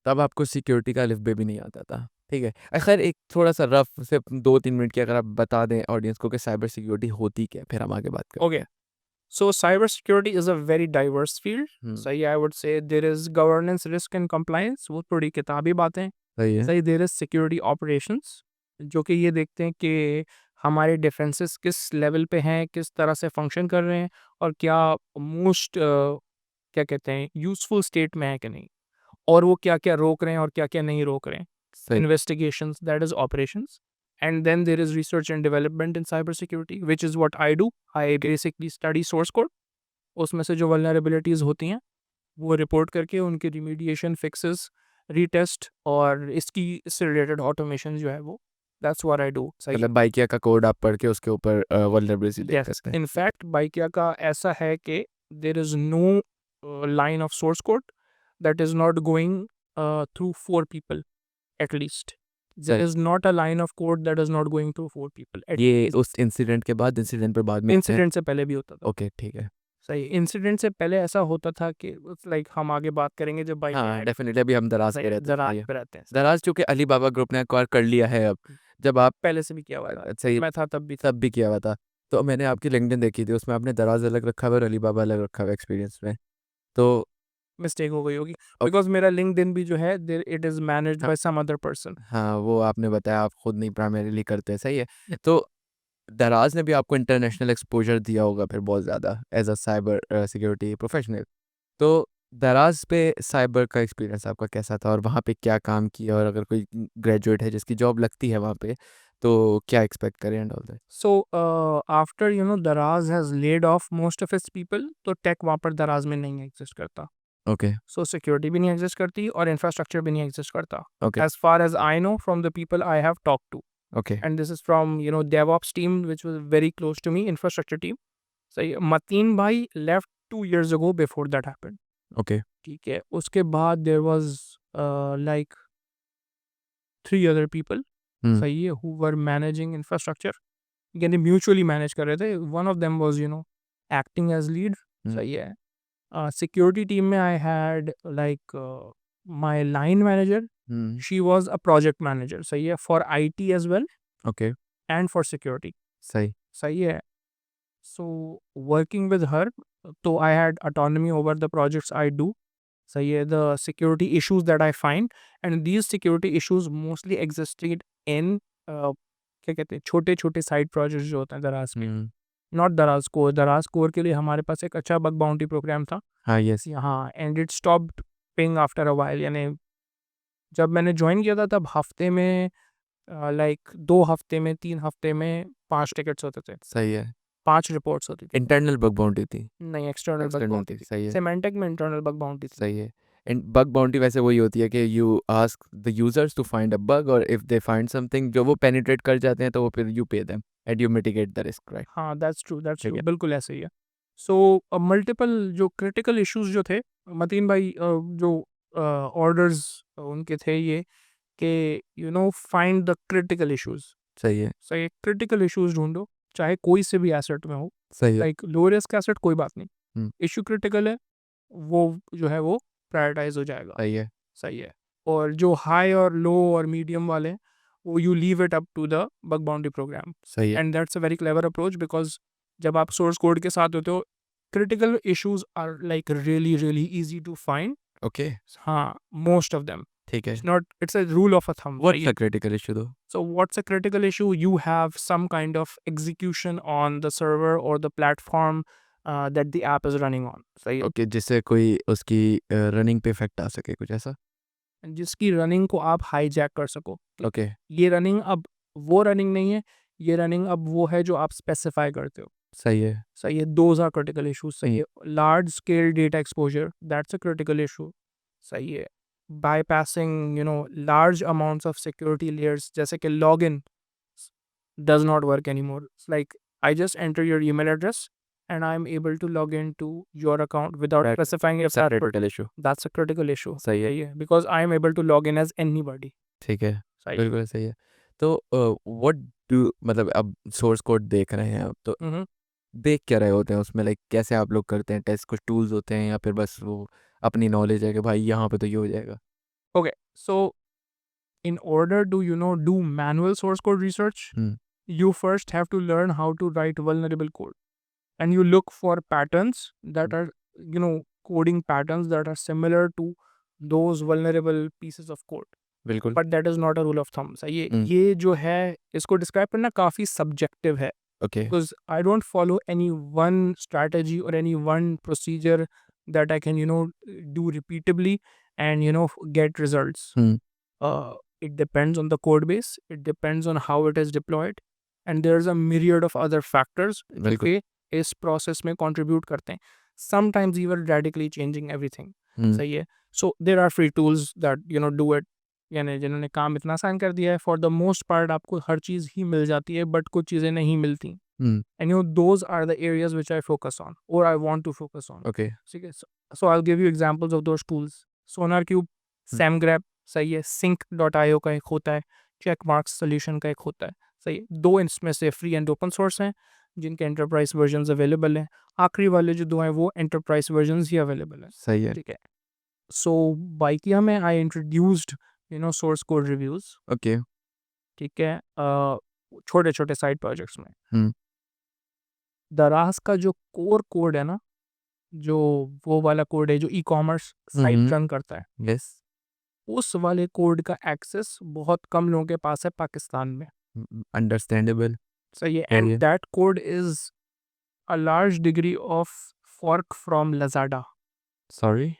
तब आपको सिक्योरिटी का अलिफ बे भी नहीं आता था. ठीक है. खैर एक थोड़ा सा रफ से 2-3 मिनट की अगर आप बता दें ऑडियंस को कि साइबर सिक्योरिटी होती क्या है, फिर हम आगे बात करते Okay. So cybersecurity is a very diverse field. हैं. सही. I would say there is governance, risk and compliance. वो थोड़ी किताबी बातें. सही है. सही. देयर इज सिक्योरिटी ऑपरेशंस जो कि ये देखते हैं कि हमारे डिफेंसेस किस लेवल पे हैं, किस तरह से फंक्शन कर रहे हैं और क्या मोस्ट क्या कहते हैं यूजफुल स्टेट में है कि नहीं, और वो क्या क्या रोक रहे हैं और क्या क्या नहीं रोक रहे हैं. सही. Investigations, that is operations. And then there is research and development in cybersecurity, which is what I do. I basically study source code. उसमें से जो vulnerabilities होती हैं वो रिपोर्ट करके उनके remediation, fixes, retest और इससे रिलेटेड ऑटोमेशन जो है वो that's what I do. सही. मतलब बाइकिया का कोड आप पढ़ के उसके ऊपर वल्नरेबिलिटी देख Yes. सकते हैं. In fact, बाइकिया का ऐसा है कि there is no line of source code that is not going through 4 people at least. There सही. is not a line of code that is not going through 4 people. At ये least. उस incident के बाद incident पर बाद में incident से पहले भी होता था. ओके ठीक है. सही. इंसिडेंट से पहले ऐसा होता था कि लाइक हम आगे बात करेंगे जब बाइक हाँ डेफिनेटली. अभी हम दराज के रहते जरा हैं. पे रहते हैं. दराज चूंकि अली बाबा ग्रुप ने एक्वायर कर लिया है अब. जब आप पहले से भी किया हुआ था. सही मैं था तब भी. तब भी किया हुआ था. तो मैंने आपकी लिंक्डइन देखी थी, उसमें आपने दराज अलग रखा हुआ है और अली बाबा अलग रखा हुआ है एक्सपीरियंस में. तो मिस्टेक हो गई होगी बिकॉज मेरा लिंक्डइन भी जो है it is managed by some other person. हाँ वो आपने बताया आप खुद नहीं प्राइमरीली करते. सही है. तो दराज ने भी आपको इंटरनेशनल एक्सपोजर दिया होगा फिर बहुत ज़्यादा as a cyber security professional. तो दराज पे साइबर का एक्सपीरियंस आपका कैसा था और वहाँ पे क्या काम किया, और अगर कोई ग्रेजुएट है जिसकी जॉब लगती है वहाँ पे तो क्या एक्सपेक्ट करें and all that. So after Daraz has laid off most of its people, तो टेक वहाँ पर दराज में नहीं एग्जिस्ट करता. ओके. सो सिक्योरिटी भी नहीं एग्जिस्ट करती और इंफ्रास्ट्रक्चर भी नहीं एग्जिस्ट करता. Okay. As far as I know from the people I have talked to. Okay. And this is from DevOps team which was very close to me, infrastructure team. So Mateen bhai left 2 years ago before that happened. Okay. ठीक है. उसके बाद there was like 3 other people सही है who were managing infrastructure. यानी mutually manage कर रहे थे. One of them was acting as lead. सही है. सिक्योरिटी टीम में I had like my line manager. She was a project manager. सही है. For IT as well okay and for security. सही सही है. So working with her, so I had autonomy over the projects I do. सही है. The security issues that I find, and these security issues mostly existed in क्या कहते हैं, छोटे छोटे साइड प्रोजेक्ट्स जो होते हैं दराज में. नॉट दराज कोर. दराज कोर के लिए हमारे पास एक अच्छा बग बाउंटी प्रोग्राम था. हाँ यस हाँ. And it stopped paying after a while. यानी जब मैंने ज्वाइन किया था तब हफ्ते में लाइक 2 हफ्ते में 3 हफ्ते में 5 टिकट्स होते थे. सही है 5 रिपोर्ट्स होती थी. इंटरनल बग बाउंटी थी नहीं, एक्सटर्नल बग External बाउंटी थी, थी. सही है सिमेंटिक में इंटरनल बग बाउंटी थी. सही है एंड बग बाउंटी वैसे वही होती है कि you ask the users to find a bug और इफ दे फाइंड समथिंग जो वो पेनिट्रेट कर जाते हैं तो वो फिर you pay them and you mitigate the risk right. हाँ, दैट्स ट्रू. ठीक है. बिल्कुल ऐसे ही है. सो मल्टीपल जो क्रिटिकल इश्यूज जो थे मतीन भाई, जो ऑर्डर्स उनके थे ये कि फाइंड द क्रिटिकल इश्यूज. सही है सही. क्रिटिकल इश्यूज ढूंढो, चाहे कोई से भी एसेट में हो. सही है लाइक लो रिस्क एसेट कोई बात नहीं, हम्म. इश्यू क्रिटिकल है, वो जो है वो प्रायोरिटाइज हो जाएगा. सही है सही है. और जो हाई और लो और मीडियम वाले हैं, वो you leave it up to the bug bounty program. सही है and that's a very clever approach because जब आप सोर्स कोड के साथ होते हो, critical issues are like really really easy to find. Okay हाँ, मोस्ट ऑफ देम. ठीक है It's a rule of a thumb. What's the critical issue though So what's a critical issue? You have some kind of execution on the server or the platform that the app is running on. सही है. Okay जिससे कोई उसकी running पे effect आ सके कुछ ऐसा जिसकी रनिंग को आप हाईजैक कर सको. ओके ये रनिंग अब वो रनिंग नहीं है, ये रनिंग अब वो है जो आप स्पेसिफाई करते हो. सही है सही है. Those are critical issues. सही है. Large scale data exposure, that's a critical issue. सही है. bypassing large amounts of security layers, जैसे कि login does not work anymore. It's like I just enter your email address and I'm able to log into your account without That- specifying if that critical issue that's a critical issue. सही है Yeah, because I'm able to log in as anybody. ठीक है सही. बिल्कुल सही है तो what do मतलब अब सोर्स कोड देख रहे हैं आप तो Mhm. देख क्या रहे होते हैं उसमें लाइक कैसे आप लोग करते हैं टेस्ट कुछ टूल्स होते हैं या फिर बस वो अपनी नॉलेज है कि भाई यहाँ पे तो ये हो जाएगा Okay, so in order to do manual source code research, Hmm. you first have to learn how to write vulnerable code, and you look for patterns that are coding patterns that are similar to those vulnerable pieces of code. बिल्कुल But that is not a rule of thumb. So Hmm. ये जो है इसको describe करना काफ़ी subjective है, okay because I don't follow any one strategy or any one procedure that I can do repeatably and get results. Hmm. It depends on the code base, it depends on how it is deployed, and there's a myriad of other factors बिल्कुल के इस process में contribute करते हैं. Sometimes even radically changing everything. Hmm. सही है. So there are free tools that do it, यानी जिन्होंने काम इतना आसान कर दिया है. फॉर द मोस्ट पार्ट आपको हर चीज़ ही मिल जाती है, बट कुछ चीज़ें नहीं मिलती. Hmm. And those are the areas which I focus on or I want to focus on. Okay ठीक है. So I'll give you examples of those tools. Sonar Cube, SamGrab. सही है. Sync.io का एक होता है, Checkmarks Solution का एक होता है. सही है. 2 इनमें से फ्री एंड ओपन सोर्स हैं जिनके एंटरप्राइज वर्जन्स अवेलेबल हैं. आखिरी वाले जो 2 हैं वो एंटरप्राइज वर्जन्स ही अवेलेबल हैं. सही है ठीक है. सो बाइकिया में I introduced source code reviews. Okay ठीक है. छोटे छोटे साइड प्रोजेक्ट्स में. Hmm. दराज का जो कोर कोड है ना, जो वो वाला कोड है जो ई कॉमर्स साइट रन करता है, यस उस वाले कोड का एक्सेस बहुत कम लोगों के पास है पाकिस्तान में. अंडरस्टैंडेबल सही है. Yeah, and yeah. That code is a large degree of fork from Lazada. Sorry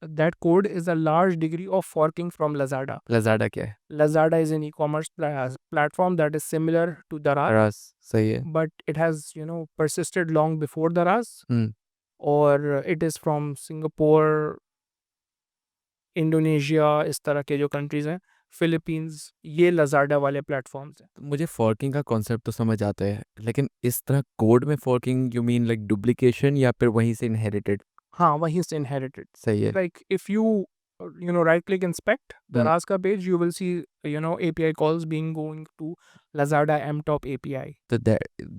That code is a large degree of forking from Lazada. Lazada क्या है Lazada is an e-commerce platform that is similar to Daraz, Daraz सही है but it has persisted long before Daraz. Hmm. और it is from Singapore, Indonesia, इस तरह के जो countries हैं, फिलीपींस, ये Lazada वाले प्लेटफॉर्म्स हैं. तो मुझे फॉर्किंग का कॉन्सेप्ट तो समझ आता है लेकिन इस तरह कोड में forking you mean like duplication या फिर वहीं से इनहेरिटेड हाँ, वहीं से इनहेरिटेड. सही है Like if you right click inspect Hmm. Daraz ka page, you will see API calls being going to Lazada MTop API. तो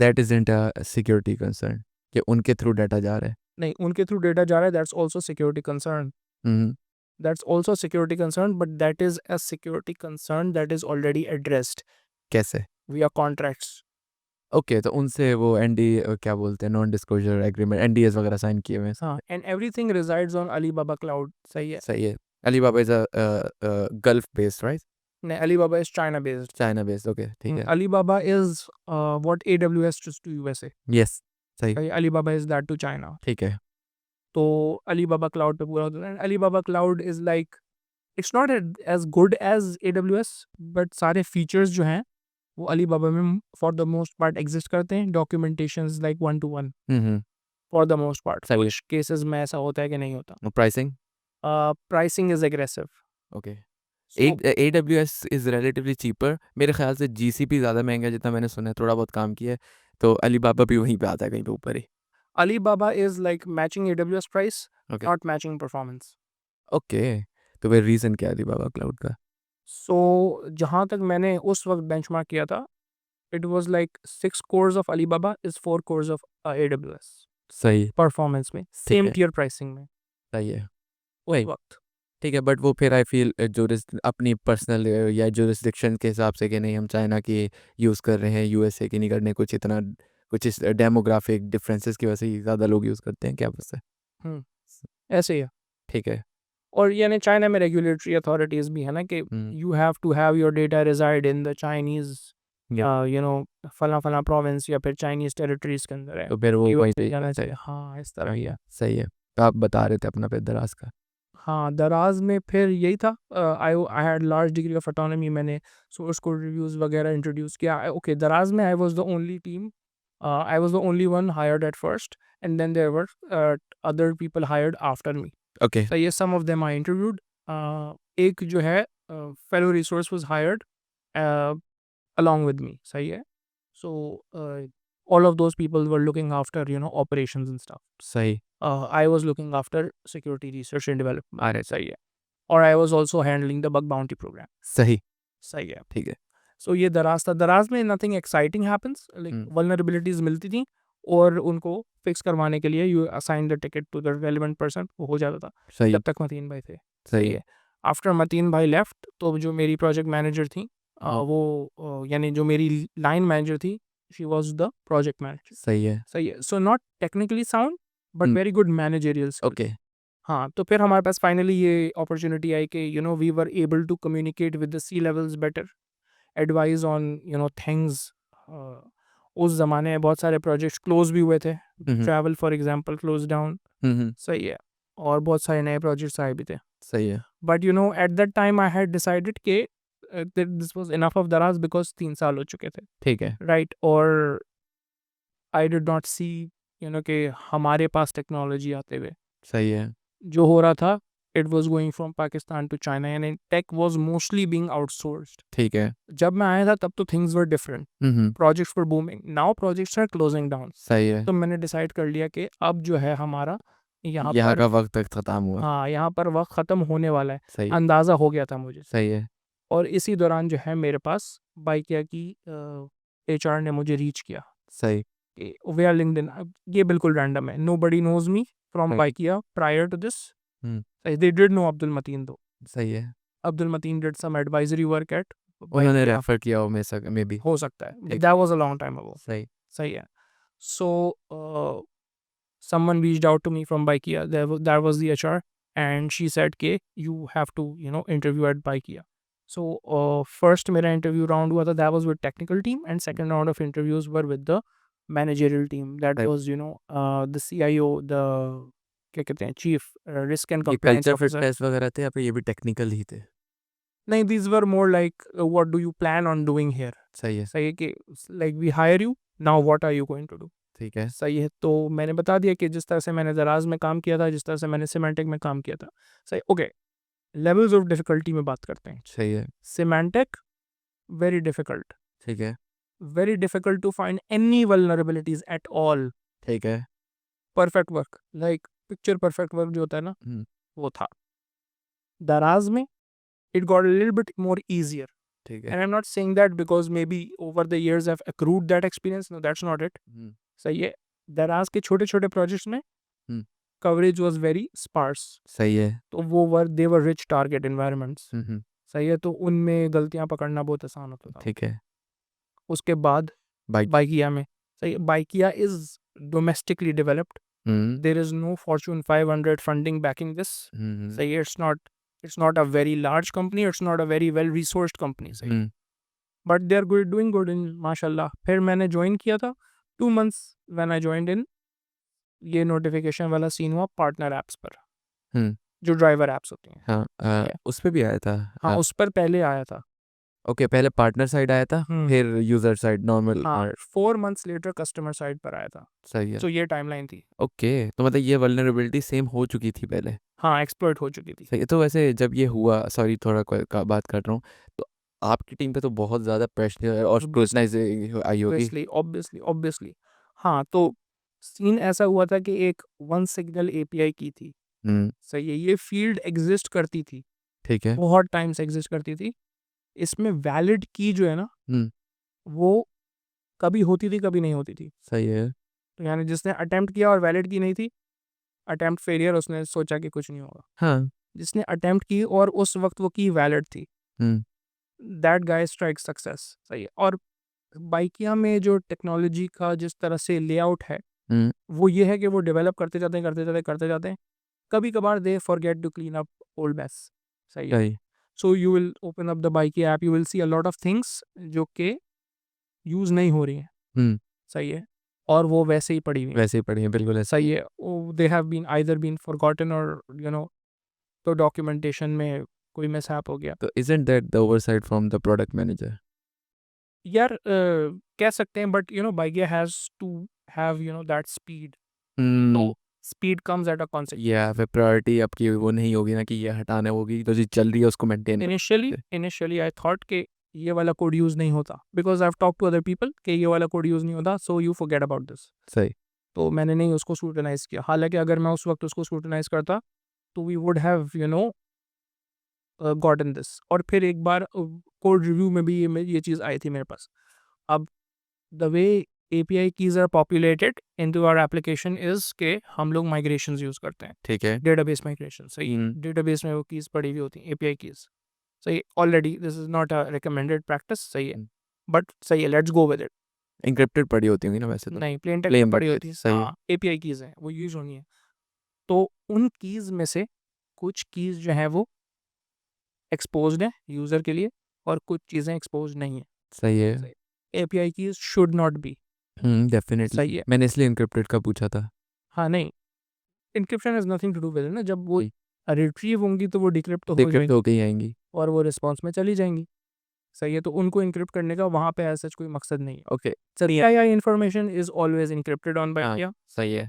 that isn't a security concern कि उनके थ्रू डाटा जा रहा है. नहीं, उनके थ्रू डेटा जा रहा है, that's also security concern. Hmm. That's also a security concern, but that is a security concern that is already addressed कैसे? via contracts. ओके, तो उनसे वो क्या बोलते हैं, नॉन डिस्क्लोजर एग्रीमेंट, एनडीएस वगैरह साइन किए हुए हैं. हाँ, and everything resides on Alibaba Cloud. सही है. सही है. Alibaba is a Gulf based, right? नहीं, Alibaba is China based. China based. Okay, ठीक है. Alibaba is what AWS is to USA. Yes, सही. सही, Alibaba is that to China. ठीक है. तो Alibaba Cloud पे पूरा होता है. And Alibaba Cloud is like, it's not as good as AWS, but सारे features जो हैं वो Alibaba में for the most part exist करते हैं. Documentations like 1-to-1 hmm. for the most part. सही. कुछ cases में ऐसा होता है कि नहीं होता. Pricing. Pricing is aggressive. Okay. So, AWS is relatively cheaper. मेरे ख्याल से GCP ज़्यादा महंगा है जितना मैंने सुना है, थोड़ा बहुत काम किया है. तो अलीबाबा भी वहीं पे आता है, कहीं पे ऊपर ही. Alibaba is like matching AWS price, Okay. not matching performance. Okay. तो फिर रीज़न क्या है अलीबाबा क्लाउड का? So जहाँ तक मैंने उस वक्त बेंचमार्क किया था, it was like 6 cores of Alibaba is 4 cores of AWS सही. performance में, ठीक same है. tier pricing में सही है. उस वही. वक्त. ठीक है, बट वो फिर आई फील अपनी पर्सनल या जुरिस्डिक्शन के हिसाब से कि नहीं हम चाइना की यूज़ कर रहे हैं, यूएसए की नहीं करने, कुछ इस डेमोग्राफिक डिफरेंसेस की वजह से ही ज़्यादा लोग यूज़ करते हैं, क्या बस है. ऐसे ही है. ठीक है. और यानी चाइना में रेगुलेटरी अथॉरिटीज़ भी है ना कि you have to have your data reside in the Chinese फला प्रोविंस या फिर चाइनीज टेरिटरीज के अंदर है, तो फिर वो कि वहीं पे जाना चाहिए. हाँ, इस तरह ही है. सही है. तो आप बता रहे थे अपना फिर दराज का. हाँ, दराज में फिर यही था. I had large degree of autonomy. मैंने सोर्स कोड रिव्यूज़ वगैरह इंट्रोड्यूस किया. ओके, दराज में I was the only team, I was the only one hired at first, and then there were other people hired after me. Okay. So yes, some of them I interviewed. एक जो है fellow resource was hired along with me. सही है. So all of those people were looking after operations and stuff. सही. I was looking after security research and development. अरे सही है. Or I was also handling the bug bounty program. सही. सही है. ठीक है. So ये दराज था. दराज में nothing exciting happens. Like vulnerabilities मिलती थी और उनको फिक्स करवाने के लिए you assign the ticket to the relevant person. वो हो जाता था. सही. जब तक मतीन भाई थे. सही है. आफ्टर मतीन भाई लेफ्ट, तो जो मेरी प्रोजेक्ट मैनेजर थी वो यानी जो मेरी लाइन मैनेजर थी, she was the project manager. सही है. सही है. So not technically sound but very good managerial. Okay. हाँ, तो फिर हमारे पास फाइनली ये अपॉर्चुनिटी आई कि we were able to communicate with the C levels better, advise on things. उस ज़माने में बहुत सारे प्रोजेक्ट्स क्लोज भी हुए थे. Travel for example close down. सही है. और बहुत सारे नए प्रोजेक्ट्स आए भी थे. सही है. But at that time I had decided कि that this was enough of Daraz because 3 साल हो चुके थे. ठीक है. Right. और I did not see कि हमारे पास टेक्नोलॉजी आते हुए सही है. जो हो रहा था, it was going from Pakistan to China and tech was mostly being outsourced. ठीक है. जब मैं आया था तब तो things were different. Projects were booming. Now projects are closing down. सही है. तो मैंने डिसाइड कर लिया कि अब जो है हमारा यहाँ का वक्त तक खत्म हुआ. हाँ, यहाँ पर वक्त ख़त्म होने वाला है. सही. अंदाज़ा हो गया था मुझे. सही है. और इसी दौरान जो है मेरे पास बाइकिया की HR ने मुझे रीच किया. सही. कि वी आर लिंक्डइन. ये बिल्कुल रैंडम है. Nobody knows me from Bykea prior to this. They did know Abdul Mateen though. सही है. Abdul Mateen did some advisory work at, उन्होंने रेफर किया हो मे बी. हो सकता है. That was a long time ago. सही. सही है. सो someone reached out to me from Baikia. That was the HR, and she said, "K, you have to interview at Baikia." So first मेरा interview round हुआ था. That was with technical team, and second round of interviews were with the managerial team. That was the CIO, the क्या कहते हैं chief risk and compliance officer. Culture test वगैरह थे या फिर ये भी टेक्निकल ही थे? नहीं, these were more like what do you plan on doing here. सही है. सही है कि like we hire you, now what are you going to do. ठीक है. सही है. तो मैंने बता दिया कि जिस तरह से मैंने दराज में काम किया था, जिस तरह से मैंने सिमेंटिक में काम किया था. सही. ओके, लेवल्स ऑफ डिफिकल्टी में बात करते हैं. सही है. Symantec very difficult. ठीक है. Very difficult to find any vulnerabilities at all. ठीक है. Perfect work, like picture perfect work जो होता है ना, वो था. Daraz में it got a little bit more easier. ठीक And है. I'm not saying that because maybe over the years I've accrued that experience. No, that's not it. हम्म. सही है. Daraz के छोटे छोटे projects में हम्म. coverage was very sparse. सही है. तो वो they were rich target environments. हम्म. सही है. तो उनमें गलतियां पकड़ना बहुत आसान होता था. ठीक है. उसके बाद बाइक. बाइकिया में सही है. Bykea is domestically developed. Hmm. There is no Fortune 500 funding backing this. हम्म. सही है. It's not a very large company. It's not a very well resourced company. सही है. हम्म. But they're good, doing good in माशाल्लाह. फिर मैंने ज्वाइन किया था 2 months when I joined in. ये नोटिफिकेशन वाला सीन हुआ पार्टनर ऐप्स पर, हम्म. जो ड्राइवर ऐप्स होती हैं. हाँ. है. उस पे भी आया था. हाँ, उस पर पहले आया था. ओके, पहले पार्टनर साइड आया था, हम्म. फिर यूजर साइड नॉर्मल. हाँ, 4 months लेटर कस्टमर साइड पर आया था. सही है. तो ये टाइमलाइन थी. ओके, तो मतलब ये वल्नरेबिलिटी सेम हो चुकी थी पहले. हाँ, एक्सप्लॉइट हो चुकी थी. सही है. तो वैसे जब ये हुआ, सॉरी थोड़ा बात कर रहा हूँ, तो आपकी टीम पे तो बहुत ज़्यादा प्रेशर और स्क्रूटनाइज आई होगी. ऑब्वियसली. हाँ, तो सीन ऐसा हुआ था कि एक वन सिग्नल एपीआई की थी. हम्म. सही है. ये फील्ड एग्जिस्ट करती थी, ठीक है. बहुत टाइम से एग्जिस्ट करती थी. इसमें वैलिड की जो है ना, हम्म. वो कभी होती थी, कभी नहीं होती थी. सही है. तो यानी जिसने अटेम्प्ट किया और वैलिड की नहीं थी, अटेम्प्ट फेलियर, उसने सोचा कि कुछ नहीं होगा. हाँ. जिसने अटेम्प्ट की और उस वक्त वो की वैलिड थी, hmm. That guy strike success. सही है. और बाइकिया में जो टेक्नोलॉजी का जिस तरह से लेआउट है, हम्म. वो ये है कि वो डेवलप करते जाते हैं. कभी कभार they forget to clean up old mess. सही है. सही. So you will open up the Bykea app, you will see a lot of things जो कि यूज़ नहीं हो रही हैं. हम्म. सही है. और वो वैसे ही पड़ी हुई हैं. वैसे ही पढ़ी है, बिल्कुल ऐसे. सही है. They have been either been forgotten और तो डॉक्यूमेंटेशन में कोई मिसहैप हो गया. तो isn't that the oversight from the product manager? यार कह सकते हैं, but Bykea has to have that speed. Speed comes at a concept. या फिर प्रायोरिटी आपकी वो नहीं होगी ना कि ये हटाने होगी, तो जो चल रही है उसको मेंटेन. इनिशियली आई थॉट कि ये वाला कोड यूज़ नहीं होता, because I have talk to other people कि ये वाला कोड यूज़ नहीं होता, so you forget about this. सही. तो मैंने नहीं उसको स्क्रूटनाइज किया. हालांकि अगर मैं उस वक्त उसको स्क्रूटनाइज करता तो we would have gotten this. और फिर एक बार कोड रिव्यू में भी ये चीज़ आई थी मेरे पास. अब the way API keys are populated into our application is के हम लोग माइग्रेशंस यूज़ करते हैं, ठीक है. Database migration. सही. डेटाबेस में वो कीज़ पड़ी हुई होती हैं, API कीज़. सही. Already this is not a recommended practice. सही है. बट सही है, let's go with it. Encrypted पड़ी होती होंगी ना वैसे तो. नहीं, प्लेन टेक्स्ट Plain में पड़ी text, होती है. सही है. हाँ, API कीज़ हैं, वो यूज़ होनी है. तो उन कीज़ में से कुछ कीज़ जो हैं वो एक्सपोज्ड है यूज़र के लिए, और कुछ चीज़ें एक्सपोज नहीं है. सही है. सही. API keys should not be. Definitely. सही है. मैंने इसलिए इंक्रिप्टेड का पूछा था. हाँ, नहीं, encryption has nothing to do with it ना. जब वो सही. रिट्रीव होंगी तो वो डिक्रिप्ट तो हो डिक्रिप्ट जाएंगी होके ही आएंगी. और वो रिस्पॉन्स में चली जाएंगी. सही है. तो उनको इंक्रिप्ट करने का वहाँ पे ऐसा कोई मकसद नहीं है. Okay. AI information is always encrypted on हाँ, बाइकिया. सही है.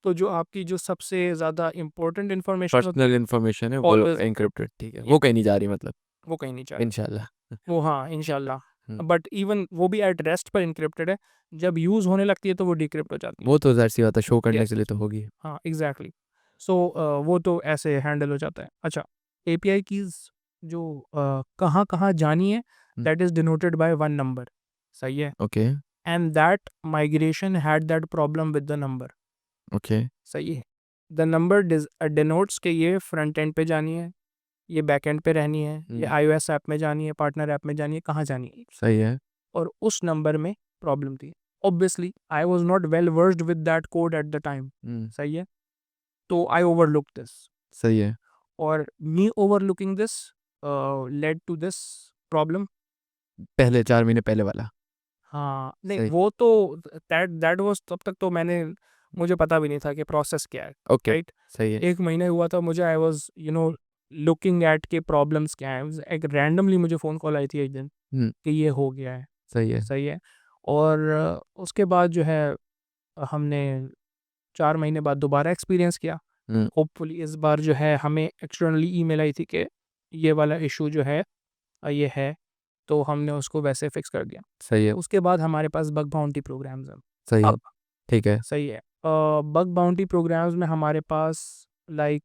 तो जो आपकी जो सबसे ज़्यादा इंपॉर्टेंट इन्फॉर्मेशन पर्सनल इन्फॉर्मेशन है वो Always. इंक्रिप्टेड. ठीक है, वो कहीं नहीं जा रही मतलब. वो कहीं नहीं चाहिए. इंशाल्लाह. वो हाँ, इंशाल्लाह. हम्म. बट इवन वो भी एट रेस्ट पर इंक्रिप्टेड है. जब यूज़ होने लगती है तो वो डिक्रिप्ट हो जाती है. वो तो ज़ाहिर सी बात है, शो करने Yes. के लिए तो होगी. हाँ, एग्जैक्टली. सो वो तो ऐसे हैंडल हो जाता है. अच्छा, API कीज़ जो कहाँ कहाँ जानी है, that is denoted by one number. सही है. Okay. And that migration had that problem with the number. Okay. सही है. द नंबर डिनोट्स के ये फ्रंट एंड पे जानी है, ये बैक एंड पे रहनी है, ये iOS ऐप में जानी है, पार्टनर ऐप में जानी है, कहाँ जानी है. सही है. और उस नंबर में प्रॉब्लम थी. Obviously I was not well versed with that code at the time. सही है. तो आई ओवरलुक दिस. सही है. और me overlooking this led to this problem. पहले 4 महीने पहले वाला. हाँ, नहीं, सही. वो तो दैट वाज, तब तक तो मुझे पता भी नहीं था कि प्रोसेस क्या है. ओके. राइट. सही है. 1 महीने हुआ था मुझे. आई वाज लुकिंग एट के प्रॉब्लम्स क्या है. एक रैंडमली मुझे फ़ोन कॉल आई थी एक दिन कि ये हो गया है. सही है. सही है. और उसके बाद जो है हमने 4 महीने बाद दोबारा एक्सपीरियंस किया. होपफुली इस बार जो है हमें एक्सटर्नली ईमेल आई थी कि ये वाला इशू जो है ये है, तो हमने उसको वैसे फिक्स कर दिया. सही है. उसके बाद हमारे पास बग बाउंटी प्रोग्राम्स हैं. सही है. अब ठीक है. सही है. बग बाउंटी प्रोग्राम्स में हमारे पास लाइक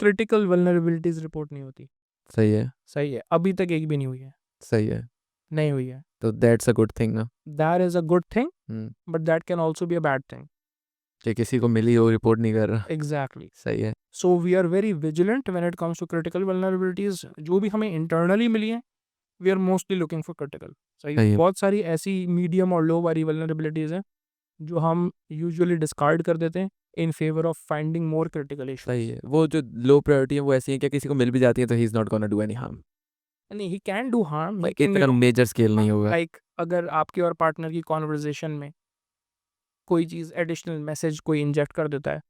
क्रिटिकल वल्नरेबिलिटीज रिपोर्ट नहीं होती। सही है, सही है, अभी तक एक भी नहीं हुई है, सही है। नहीं हुई है। तो दैट्स अ गुड थिंग ना। That is a good thing, hmm, but that can also be a bad thing. कि किसी को मिली हो रिपोर्ट नहीं कर रहा। एग्जैक्टली। सही है। So we are very vigilant when it comes to critical vulnerabilities. जो भी हमें इंटरनली मिली है, we are mostly looking for critical. सही, सही है, बहुत सारी ऐसी मीडियम और लो वाली वल्नरेबिलिटीज हैं जो हम यूजुअली डिस्कार्ड कर देते हैं in favour of finding more critical सही इश्यूज। है। वो जो लो प्रायोरिटी है वो ऐसी है कि किसी को मिल भी जाती है तो he is not gonna do any harm. नहीं, ही कैन डू हार्म, ही पर कैन, इतना मेजर स्केल नहीं होगा। लाइक अगर आपके और पार्टनर की कॉन्वर्जेशन में कोई चीज़ एडिशनल मैसेज कोई इंजेक्ट कर देता है,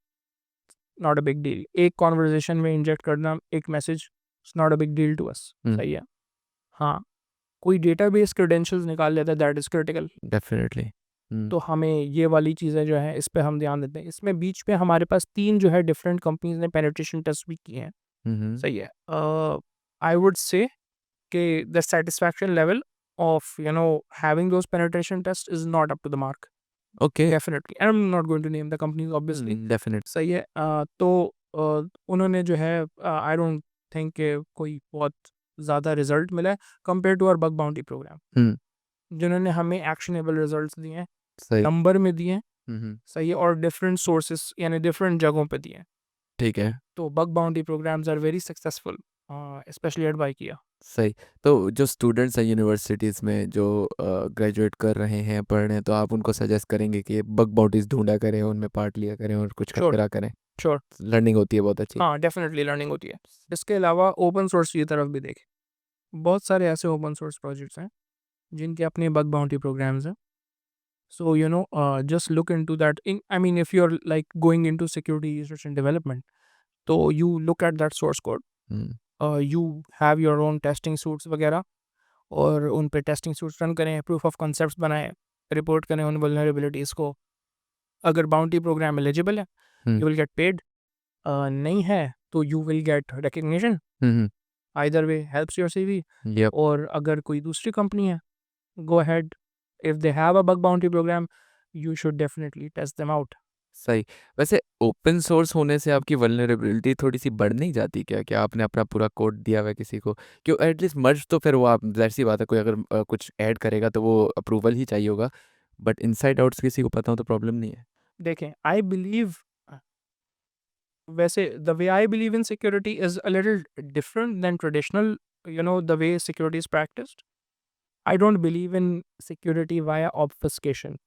नॉट अ बिग डील। एक कॉन्वर्जेशन में इंजेक्ट करना एक message, not a big deal to us. Hmm, सही है। हाँ, कोई डेटाबेस क्रेडेंशियल्स निकाल लेता है, that is critical. Definitely. Hmm, तो हमें ये वाली चीज़ें जो है इस पे हम ध्यान देते हैं। इसमें बीच में हमारे पास 3 जो है डिफरेंट कंपनीज ने पेनिट्रेशन टेस्ट भी किए हैं। हम्म, सही है। आई वुड से कि the satisfaction level of having those penetration test is not up to the mark. Okay, definitely, I am not going to name the companies obviously. Definite. सही है। तो उन्होंने जो है, आई डोंट थिंक कि कोई बहुत ज़्यादा रिजल्ट मिला है compare to our bug bounty program, hmm, जिन्होंने हमें एक्शनेबल रिजल्ट्स दिए हैं, सही। नंबर में दिए हैं। हम्म, सही है, और डिफरेंट सोर्सेस यानी डिफरेंट जगहों पे दिए हैं। ठीक है, तो bug bounty programs are very successful, specially at by किया। सही। तो जो स्टूडेंट्स हैं यूनिवर्सिटीज़ में जो ग्रेजुएट कर रहे हैं, पढ़ रहे हैं, तो आप उनको सजेस्ट करेंगे कि बग बाउंटीज ढूंढा करें, उनमें पार्ट लिया करें और कुछ श्योर, खतरा करें। श्योर। लर्निंग होती है बहुत अच्छी। हाँ, डेफिनेटली लर्निंग होती है। इसके अलावा ओपन सोर्स की तरफ भी देखें, बहुत सारे ऐसे ओपन सोर्स प्रोजेक्ट्स हैं जिनके अपने बग बाउंटी प्रोग्राम्स हैं। So, just look into that. I mean, if you're like going into security research and development, so you look at that source code. Hmm, You have your own testing suites वगैरह, और उन पे testing suites run करें, proof of concepts बनाएं, report करें उन vulnerabilities को। अगर बाउंटी प्रोग्राम एलिजिबल है, hmm, you will get paid. नहीं है तो you will get recognition. Hmm, either way helps your CV. Yep, और अगर कोई दूसरी कंपनी है, go ahead, if they have a bug bounty program, you should definitely test them out. सही। वैसे ओपन सोर्स होने से आपकी वल्नरेबिलिटी थोड़ी सी बढ़ नहीं जाती क्या? क्या आपने अपना पूरा कोड दिया हुआ है किसी को, क्यों एटलीस्ट मर्ज तो फिर वो आप ज़ाहिर सी बात है, कोई अगर कुछ ऐड करेगा तो वो अप्रूवल ही चाहिए होगा, बट इनसाइड आउट्स किसी को पता हो तो प्रॉब्लम नहीं है। देखें, आई बिलीव, वैसे the way I believe in security is a little different than traditional, the way security is practiced. I don't believe in security via obfuscation.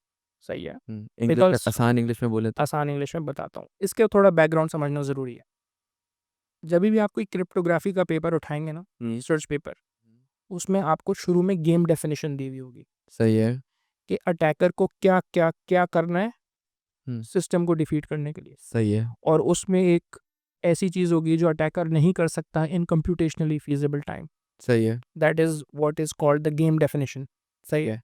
सही है। इंग्लिश में, बिकॉज आसान इंग्लिश में बोले तो। आसान इंग्लिश में बताता हूँ, इसके थोड़ा बैकग्राउंड समझना ज़रूरी है। जब भी आप कोई क्रिप्टोग्राफी का पेपर उठाएंगे ना, रिसर्च पेपर, उसमें आपको शुरू में गेम डेफिनेशन दी हुई होगी सही है। कि अटैकर को क्या क्या क्या करना है हम्म, सिस्टम को डिफीट करने के लिए। सही है। और उसमें एक ऐसी चीज़ होगी जो अटैकर नहीं कर सकता इन कंप्यूटेशनली फीजिबल टाइम। सही है। That is what is called the game definition. सही है।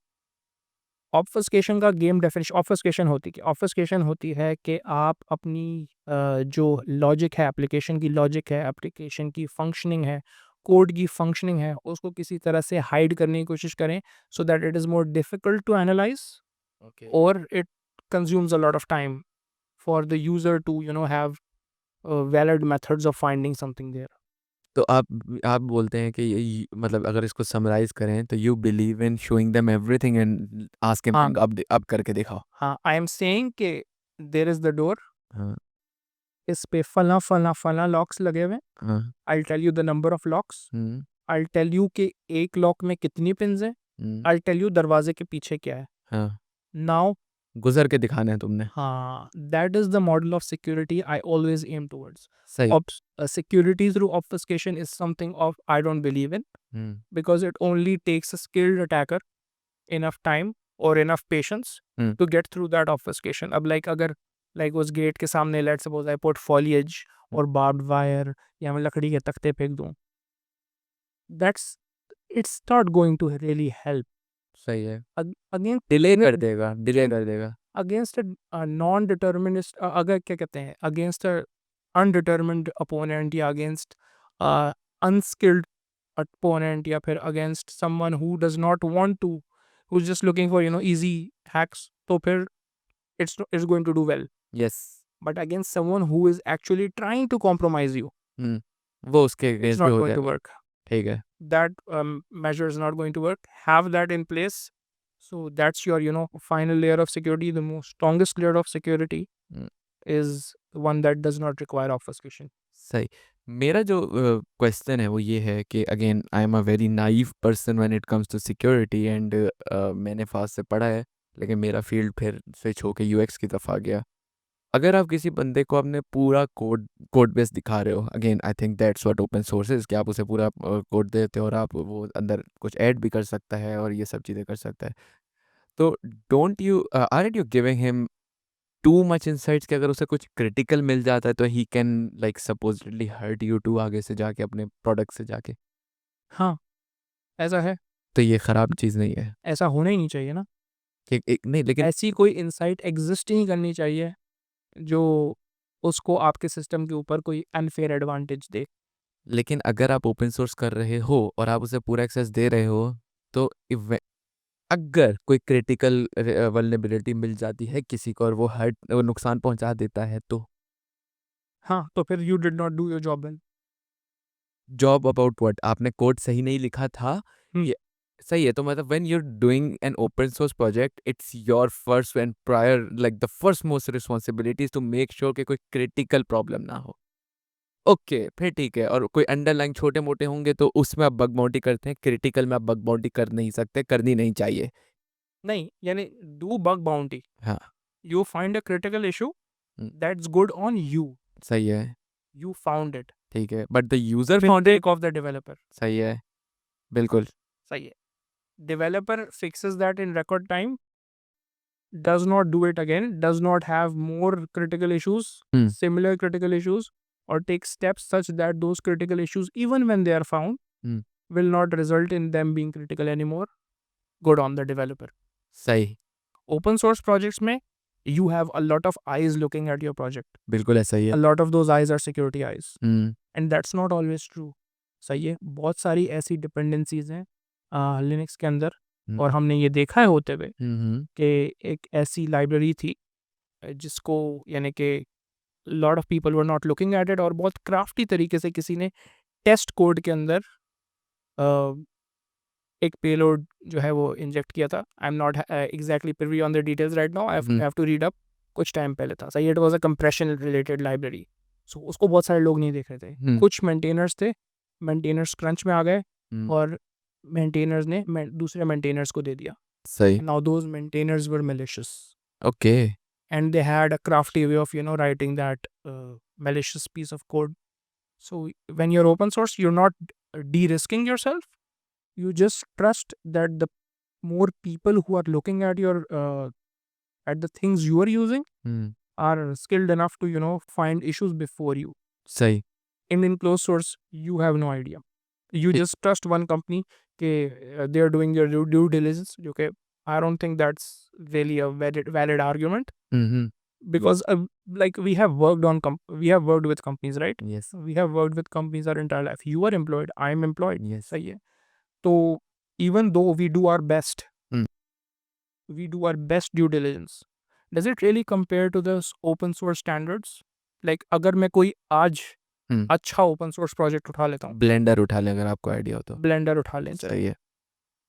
ऑब्फस्केशन का गेम डेफिनेशन, ऑब्फस्केशन होती है कि आप अपनी जो लॉजिक है, एप्लीकेशन की लॉजिक है, एप्लीकेशन की फंक्शनिंग है, कोड की फंक्शनिंग है, उसको किसी तरह से हाइड करने की कोशिश करें, so that it is more difficult to analyze, okay. और it consumes a lot of time for the user to have valid methods of finding something there. तो आप बोलते हैं कि मतलब अगर इसको समराइज करें तो you believe in showing them everything and ask हाँ, हिम अब करके दिखाओ। हाँ, आई एम सेइंग कि देयर इज़ द डोर, हाँ, इस पे फला फला फला लॉक्स लगे हुए हैं। हाँ, I tell you the number of locks. Hmm, I tell you कि एक लॉक में कितनी पिन्स हैं। हम्म, आई टेल यू दरवाजे के पीछे क्या है। हाँ, नाउ, गुजर के दिखाना है तुमने। हाँ, that is the model of security I always am towards. सही। Security through obfuscation is something of I don't believe in, hmm, because it only takes a skilled attacker enough time or enough patience hmm, to get through that obfuscation. अब like अगर like उस gate के सामने let's suppose I put foliage और barbed wire, या मैं लकड़ी के तख्ते फेंक दूं, that's it's not going to really help सही है। against डिले कर देगा, डिले कर देगा। against a non-determinist, अगर क्या कहते हैं, against a undetermined opponent, या against a unskilled opponent, या फिर against someone who does not want to, who's just looking for easy hacks, तो फिर it's going to do well. Yes. But against someone who is actually trying to compromise you, वो उसके It's against भी not हो going to जाएगा। work. ठीक है। That measure is not going to work. Have that in place. So that's your, final layer of security. The most strongest layer of security hmm, is one that does not require obfuscation. सही। मेरा जो question है वो ये है कि again I am a very naive person when it comes to security and मैंने fast से पढ़ा है, लेकिन मेरा फील्ड फिर स्विच होके यूएक्स की तरफ आ गया। अगर आप किसी बंदे को अपने पूरा कोड बेस दिखा रहे हो, again I think that's what open source is, कि आप उसे पूरा कोड देते हो और आप वो अंदर कुछ ऐड भी कर सकता है और ये सब चीज़ें कर सकता है। तो don't you aren't you giving him too much insights कि अगर उसे कुछ क्रिटिकल मिल जाता है तो he can like supposedly hurt you to आगे से जाके अपने प्रोडक्ट से जाके। हाँ, ऐसा है। तो ये ख़राब चीज़ नहीं है ऐसा होना ही नहीं चाहिए ना। कि एक नहीं, लेकिन ऐसी कोई इनसाइट एग्जिस्ट ही नहीं करनी चाहिए जो उसको आपके सिस्टम के ऊपर कोई अनफेयर एडवांटेज दे। लेकिन अगर आप ओपन सोर्स कर रहे हो और आप उसे पूरा एक्सेस दे रहे हो, तो अगर कोई क्रिटिकल वल्नरेबिलिटी मिल जाती है किसी को और वो नुकसान पहुंचा देता है, तो हाँ, तो फिर you did not do your job well. Job about what? आपने कोड सही नहीं लिखा था, ये सही है। तो मतलब when you are doing an open source project, it's your first and prior like the first most responsibility to make sure कि कोई क्रिटिकल प्रॉब्लम ना हो। ओके, फिर ठीक है। और कोई अंडरलाइन छोटे मोटे होंगे तो उसमें आप बग बाउंटी करते हैं, क्रिटिकल में आप बग बाउंटी कर नहीं सकते, करनी नहीं चाहिए। नहीं, यानी डू बग बाउंटी। हाँ। You find a critical issue, hmm, that's good on you. सही है। You found it. ठीक है, but the user Mistake of the developer. सही है, बिल्कुल। सही है। Developer fixes that in record time, does not do it again, does not have more critical issues, hmm, similar critical issues, or take steps such that those critical issues, even when they are found, hmm, will not result in them being critical anymore. Good on the developer. सही, Open source projects में you have a lot of eyes looking at your project. बिल्कुल ऐसा ही है। A lot of those eyes are security eyes. Hmm, and that's not always true. सही है, बहुत सारी ऐसी डिपेंडेंसीज हैं लिनक्स के अंदर, हम्म, और हमने ये देखा है होते हुए हम्म, कि एक ऐसी लाइब्रेरी थी जिसको, यानी कि lot of people were not looking at it, और बहुत क्राफ्टी तरीके से किसी ने टेस्ट कोड के अंदर एक पेलोड जो है वो इंजेक्ट किया था। I am not exactly privy on the details right now, I have to read up. कुछ टाइम पहले था। सही, it was a compression related library. So उसको बहुत सारे लोग नहीं देख रहे थे। कुछ मेंटेनर्स थे, मेंटेनर्स क्रंच में आ गए और मेंटेनर्स ने दूसरे मेंटेनर्स को दे दिया। सही, now those maintainers were malicious okay, and they had a crafty way of writing that malicious piece of code. So when you're open source, you're not de-risking yourself. You just trust that the more people who are looking at your at the things you are using are skilled enough to find issues before you. सही, In closed source, you have no idea. You just trust one company that they are doing their due diligence. Okay, I don't think that's really a valid argument, because like we have worked with companies, right? Yes, We have worked with companies our entire life. You are employed, I am employed. Yes, सही है। तो even though we do our best, Hmm. we do our best due diligence, does it really compare to the open source standards? Like अगर मैं कोई आज अच्छा open source project उठा लेता हूँ, ब्लेंडर उठा लें अगर आपको आइडिया हो तो। ब्लेंडर उठा लें, सही है।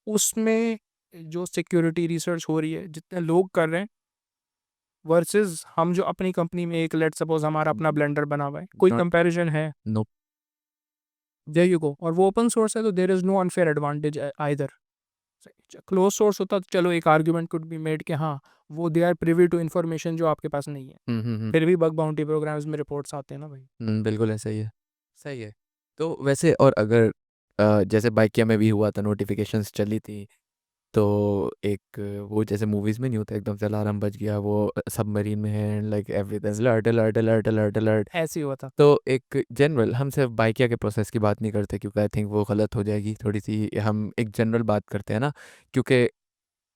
उसमें जो सिक्योरिटी रिसर्च हो रही है, जितने लोग कर रहे हैं, वर्सेस हम जो अपनी कंपनी में एक, लेट सपोज हमारा अपना ब्लेंडर बना हुआ है, कोई Not- कंपैरिजन है? No, there you go. और वो ओपन सोर्स है तो there is no unfair advantage either. Close source होता तो चलो एक आर्ग्यूमेंट कुड बी मेड कि हाँ, वो they are privy to information जो आपके पास नहीं है। फिर भी बग बाउंटी प्रोग्राम्स में रिपोर्ट्स आते हैं ना भाई। बिल्कुल ऐसा ही है। सही है। तो वैसे और अगर जैसे बाइकिया में भी हुआ था, नोटिफिकेशंस चली थी, तो एक वो जैसे मूवीज में नहीं होता एकदम से अलार्म बज गया, वो सबमरीन में है, like everything alert alert alert alert alert. ऐसे ही हुआ था। तो एक जनरल, हम सिर्फ बाइकिया के प्रोसेस की बात नहीं करते क्योंकि आई थिंक वो गलत हो जाएगी थोड़ी सी। हम एक जनरल बात करते हैं ना, क्योंकि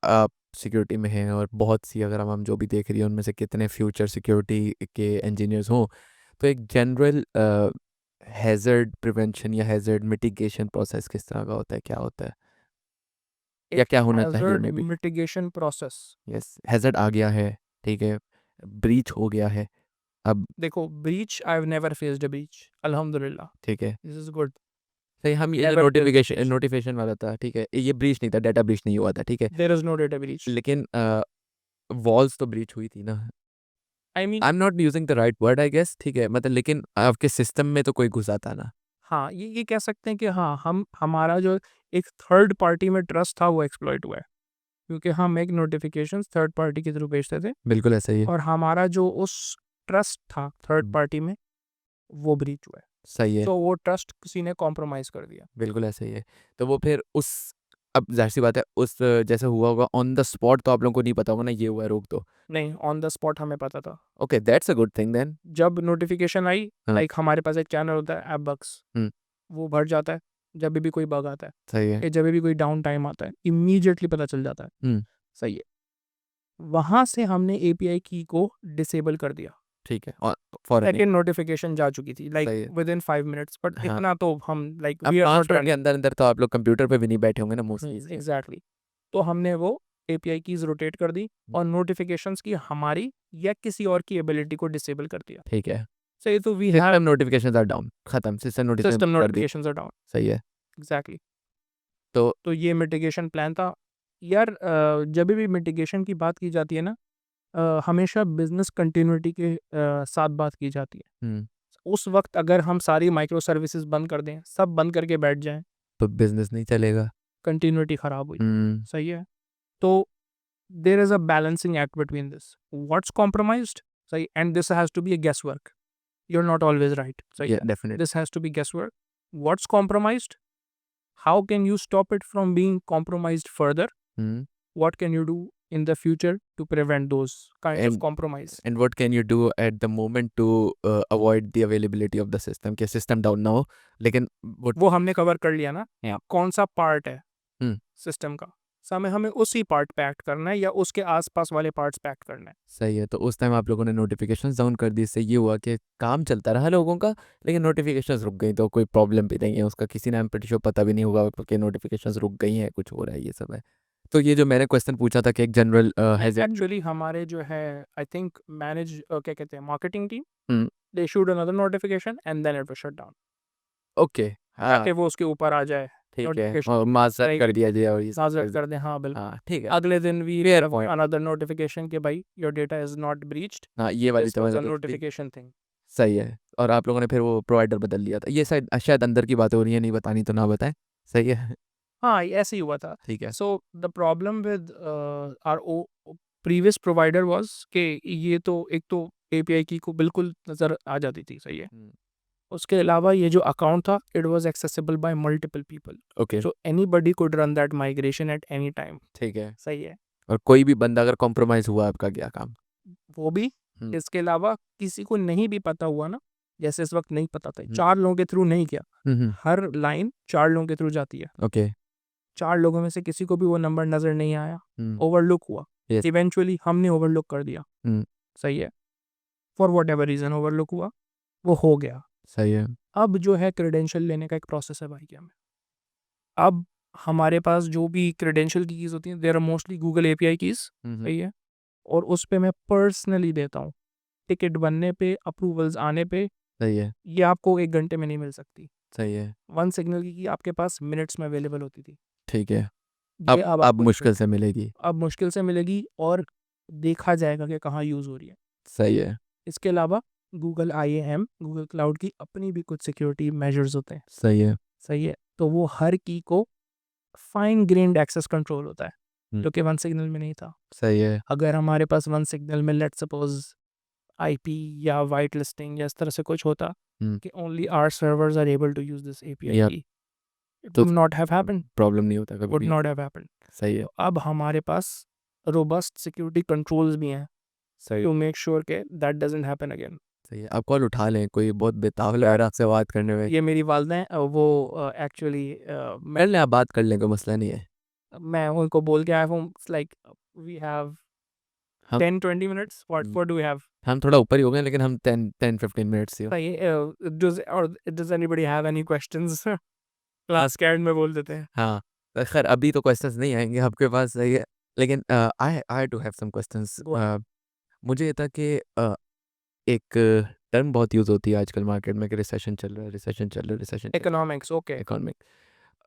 आप सिक्योरिटी में हैं और बहुत सी, अगर हम जो भी देख रही हैं उनमें से कितने फ्यूचर सिक्योरिटी के इंजीनियर्स हों, तो एक जनरल हैज़र्ड प्रिवेंशन या हैज़र्ड मिटिगेशन प्रोसेस किस तरह का होता है, क्या होता है, या क्या होना चाहिए hazard maybe? Mitigation process. Yes, hazard आ गया है, ठीक है, ब्रीच हो गया है, अब देखो breach, I have never faced a breach, अल्हम्दुलिल्लाह, ठीक है, दिस इज गुड। सही। हम ये जो Never faced a notification breach. Notification वाला था, ठीक है, ये ब्रीच नहीं था, डाटा ब्रीच नहीं हुआ था, ठीक है, There is no data breach. लेकिन वॉल्स तो ब्रीच हुई थी ना। I mean, I am not using the right word I guess, ठीक है, मतलब लेकिन आपके सिस्टम में तो कोई घुसा था ना। हाँ, ये कह सकते हैं कि हाँ, हमारा जो एक थर्ड पार्टी में ट्रस्ट था वो एक्सप्लॉइट हुआ है, क्योंकि हम एक नोटिफिकेशंस थर्ड पार्टी के थ्रू भेजते थे बिल्कुल ऐसा ही है। और हमारा जो उस ट्रस्ट था थर्ड हम्म, पार्टी में वो ब्रीच हुआ है। सही है, तो वो ट्रस्ट किसी ने कॉम्प्रोमाइज़ कर दिया। बिल्कुल ऐसा ही है। तो वो फिर उस, अब ज़ाहिर सी बात है, उस जैसे हुआ होगा ऑन द स्पॉट तो आप लोगों को नहीं पता होगा ना ये हुआ है, रोक दो। नहीं, ऑन द स्पॉट हमें पता था। Okay, that's a good thing then. जब नोटिफिकेशन आई, हाँ, लाइक हमारे पास एक चैनल होता है ऐप बग्स, हम्म, वो भर जाता है जब भी कोई बग आता है सही है। या जब भी कोई डाउन टाइम आता है, इमीडिएटली पता चल जाता है। हम्म, सही है। वहाँ से हमने एपीआई की को डिसेबल कर दिया। ठीक है, और फॉरन सेकंड नोटिफिकेशन जा चुकी थी लाइक सही है। विद इन 5 मिनट्स, बट हाँ, इतना तो हम लाइक अब वी आर 5 नॉट मिनट के अंदर अंदर तो आप लोग कंप्यूटर पे भी नहीं बैठे होंगे ना मोस्टली। एग्जैक्टली। तो हमने वो एपीआई कीज रोटेट कर दी और नोटिफिकेशंस की हमारी या किसी और की एबिलिटी को डिसेबल कर दिया। ठीक है, सही, तो we system have notifications are down, खत्म, सिस्टम नोटिफिकेशन सिस्टम कर दी। Notifications are down. सही है। एग्जैक्टली। तो तो ये मिटिगेशन प्लान था यार। जब भी मिटिगेशन की बात की जाती है ना, हमेशा बिजनेस कंटिन्यूटी के साथ बात की जाती है। हम्म, उस वक्त अगर हम सारी माइक्रो सर्विसेज बंद कर दें, सब बंद करके बैठ जाएं, तो बिजनेस नहीं चलेगा। कंटिन्यूटी खराब हुई। हम्म, सही है। तो there is a balancing act between this, what's compromised, सही, and this has to be a guess work, you are not always right, सही या है, definite. This has to be guess work. What's compromised, how can you stop it from being compromised further, hmm, what can you do in the future to prevent those kind of and compromise। And what can you do at the moment to avoid the availability of the system, कि system down ना हो, लेकिन वो। वो हमने cover कर लिया ना, Yeah. कौन सा पार्ट है हम्म, सिस्टम का, समय हमें उसी पार्ट पे एक्ट करना है या उसके आसपास वाले पार्ट्स पे एक्ट करना है। सही है। तो उस टाइम आप लोगों ने नोटिफिकेशंस डाउन कर दी, इससे ये हुआ कि काम चलता रहा लोगों का, लेकिन नोटिफिकेशंस रुक गई, तो कोई प्रॉब्लम भी नहीं है उसका, किसी ने pretty sure पता भी नहीं होगा कि नोटिफिकेशंस रुक गई हैं, कुछ हो रहा है, ये सब है। तो ये जो मैंने क्वेश्चन पूछा था कि एक जनरल हैज एक्चुअली हमारे जो है, आई थिंक मैनेज क्या कहते हैं, marketing team, hmm, they issued another notification and then it was shut down, okay, हाँ, ताकि वो उसके ऊपर आ जाए ठीक है, नोटिफिकेशन, और माजरत राइट, कर दिया जाए और ये सब नाजर कर कर दें, हाँ बिल्कुल। हाँ, ठीक है, अगले दिन we fair point. Another notification कि भाई your data is not breached, हाँ, ये वाली दिस तो वाज अ मैंने तो ठीक। Notification thing. सही है। और आप लोगों ने फिर वो प्रोवाइडर बदल लिया था, ये शायद शायद अंदर की बातें हो रही है, नहीं बतानी तो ना बताएं। सही है। हाँ, ऐसे ही हुआ था। ठीक है। So the problem with our previous provider was कि ये तो एक तो एपीआई की को बिल्कुल नज़र आ जाती थी, सही है। उसके अलावा ये जो अकाउंट था, it was accessible bye multiple people, okay, so anybody could run that migration at any time. ठीक है। सही है। और कोई भी बंदा अगर कॉम्प्रोमाइज हुआ, आपका क्या काम। वो भी, हम्म, इसके अलावा किसी को नहीं भी पता हुआ ना, जैसे इस वक्त नहीं पता था, हम्म, 4 लोगों के थ्रू नहीं किया, हम्म, हर लाइन 4 लोगों के थ्रू जाती है, ओके, 4 लोगों में से किसी को भी वो नंबर नज़र नहीं आया, हम्म, ओवरलुक हुआ, यस, इवेंचुअली हमने ओवरलुक कर दिया, हम्म, सही है, for what ever reason overlook हुआ, वो हो गया। सही है। अब जो है क्रेडेंशियल लेने का एक प्रोसेस है भाई, क्या में अब हमारे पास जो भी क्रेडेंशियल की कीज़ होती हैं, there are mostly Google API keys, सही है, और उस पे मैं पर्सनली देता हूँ, टिकट बनने पे, अप्रूवल्स आने पे, सही है। ये आपको 1 घंटे में नहीं मिल सकती। सही है। वन सिग्नल की आपके पास मिनट्स में अवेलेबल होती थी, ठीक है। ये अब अब आपको मुश्किल से मिलेगी। अब मुश्किल से मिलेगी और देखा जाएगा कि कहाँ यूज़ हो रही है। सही है। इसके अलावा गूगल आईएएम, गूगल क्लाउड की अपनी भी कुछ सिक्योरिटी मेजर्स होते हैं, सही है। सही है, तो वो हर की को फाइन ग्रेन्ड एक्सेस कंट्रोल होता है, जो कि वन सिग्नल में नहीं था। सही है। अगर हमारे पास वन सिग्नल में लेट्स सपोज आईपी या वाइट लिस्टिंग या इस तरह से कुछ होता हम्म, कि only our servers are able to use this API या की, इट तो would not have happened, problem नहीं होता कभी वुड भी। Not have happened. सही है। तो अब हमारे पास रोबस्ट सिक्योरिटी कंट्रोल्स भी हैं सही टू मेक श्योर के दैट डजंट हैपन अगेन। सही है। आप कॉल उठा लें, कोई बहुत बेतावल लग रहा है आपसे बात करने में। ये मेरी वालदा हैं, वो एक्चुअली कर लें, आप बात कर लें, कोई मसला नहीं है। मैं उनको बोल के आया हूँ, लाइक वी हैव हम 10-20 minutes, what do we have. हम थोड़ा ऊपर ही हो गए, लेकिन हम 10-15 मिनट्स ही हो। सही है। Does anybody have any questions, class के एंड में बोल देते हैं। हाँ, तो खैर अभी तो क्वेश्चंस नहीं आएंगे आपके पास, सही है, लेकिन I I do have some questions. Go ahead. मुझे ये था कि एक टर्म बहुत यूज़ होती है आजकल मार्केट में कि रिसेशन चल रहा है, रिसेशन चल रहा है, recession Economics, okay. Economic.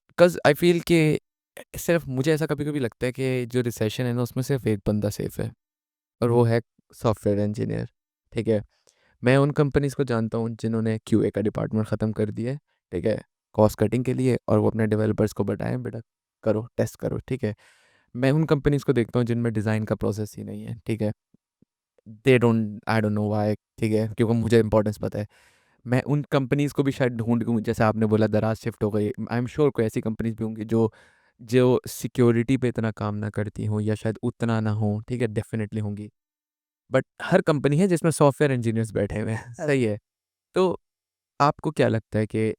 Because I feel कि सिर्फ मुझे ऐसा कभी कभी लगता है कि जो रिसेशन है ना उसमें सिर्फ एक बंदा सेफ है और वो है सॉफ्टवेयर इंजीनियर। ठीक है, मैं उन कंपनीज को जानता हूँ जिन्होंने क्यूए का डिपार्टमेंट ख़त्म कर दिया है, ठीक है, कॉस्ट कटिंग के लिए, और वो अपने डेवलपर्स को बताएं बेटा करो टेस्ट करो। ठीक है, मैं उन कंपनीज को देखता हूँ जिनमें डिज़ाइन का प्रोसेस ही नहीं है। ठीक है, they don't I don't know why. ठीक है, क्योंकि मुझे इंपॉर्टेंस पता है। मैं उन कंपनीज को भी शायद ढूंढ दूँ, जैसे आपने बोला दराज शिफ्ट हो गई, आई एम श्योर कोई ऐसी कंपनीज भी होंगी जो जो सिक्योरिटी पे इतना काम ना करती हों या शायद उतना ना हो। ठीक है, डेफिनेटली होंगी, बट हर कंपनी है जिसमें सॉफ्टवेयर इंजीनियर्स बैठे हुए हैं। सही है। तो आपको क्या लगता है कि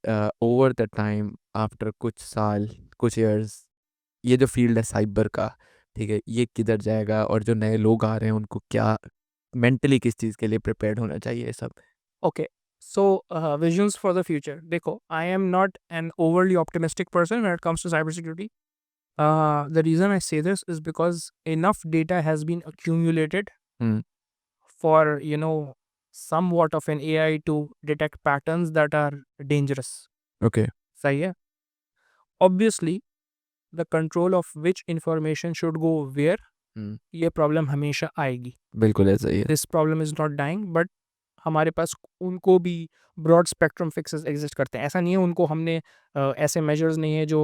ओवर द टाइम आफ्टर कुछ साल, कुछ ईयर्स, ये जो फील्ड है साइबर का, ठीक है, ये किधर जाएगा, और जो नए लोग आ रहे हैं उनको क्या मेंटली किस चीज़ के लिए प्रिपेयर्ड होना चाहिए ये सब? Okay. So, visions for the future. Dekho, I am not an overly optimistic person when it comes to cybersecurity. The reason I say this is because enough data has been accumulated hmm, for, somewhat of an AI to detect patterns that are dangerous. Okay, Sahi hai? Obviously, the control of which information should go where, ये problem हमेशा आएगी. बिल्कुल ऐसा ही है। This problem is not dying, but हमारे पास उनको भी broad spectrum fixes exist करते हैं. ऐसा नहीं है उनको हमने ऐसे मेजर्स नहीं है जो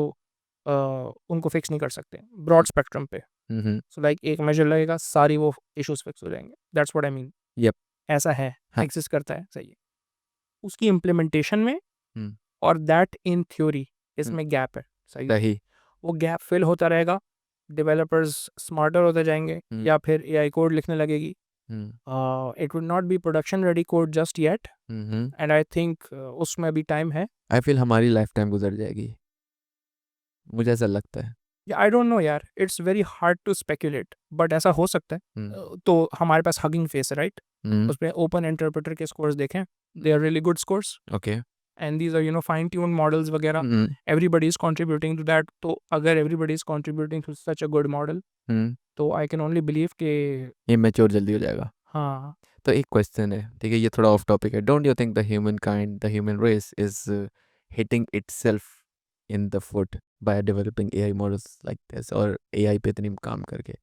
उनको फिक्स नहीं कर सकते ब्रॉड स्पेक्ट्रम पे. हम्म, सो लाइक एक मेजर लगेगा सारी वो इश्यूज फिक्स हो जाएंगे. That's what I mean. Yep, ऐसा है, हाँ, एग्जिस्ट करता है. सही है. उसकी इम्प्लीमेंटेशन में हम्म, और दैट इन थ्योरी हम्म, इसमें गैप है. सही है. सही, वो गैप फिल होता रहेगा. डेवलपर्स स्मार्टर होते जाएंगे या फिर एआई कोड लिखने लगेगी. It would not be production ready code just yet, and I think उसमें भी टाइम है. आई फील हमारी लाइफ टाइम गुजर जाएगी, मुझे ऐसा लगता है। Yeah, I don't know यार, it's very hard to speculate, but ऐसा हो सकता है. तो हमारे पास Hugging Face है, right? उसमें ओपन इंटरप्रेटर के स्कोर्स देखें, they are really good scores, okay, and these are fine tuned models वगैरह. Everybody is contributing to that. तो अगर everybody is contributing to such a good model, तो I can only believe कि ये mature जल्दी हो जाएगा। हाँ. तो एक क्वेश्चन है, ठीक है, ये थोड़ा ऑफ टॉपिक है। Don't you think the human kind, the human race is hitting itself in the foot by developing AI models like this, और एआई पे इतनी काम करके?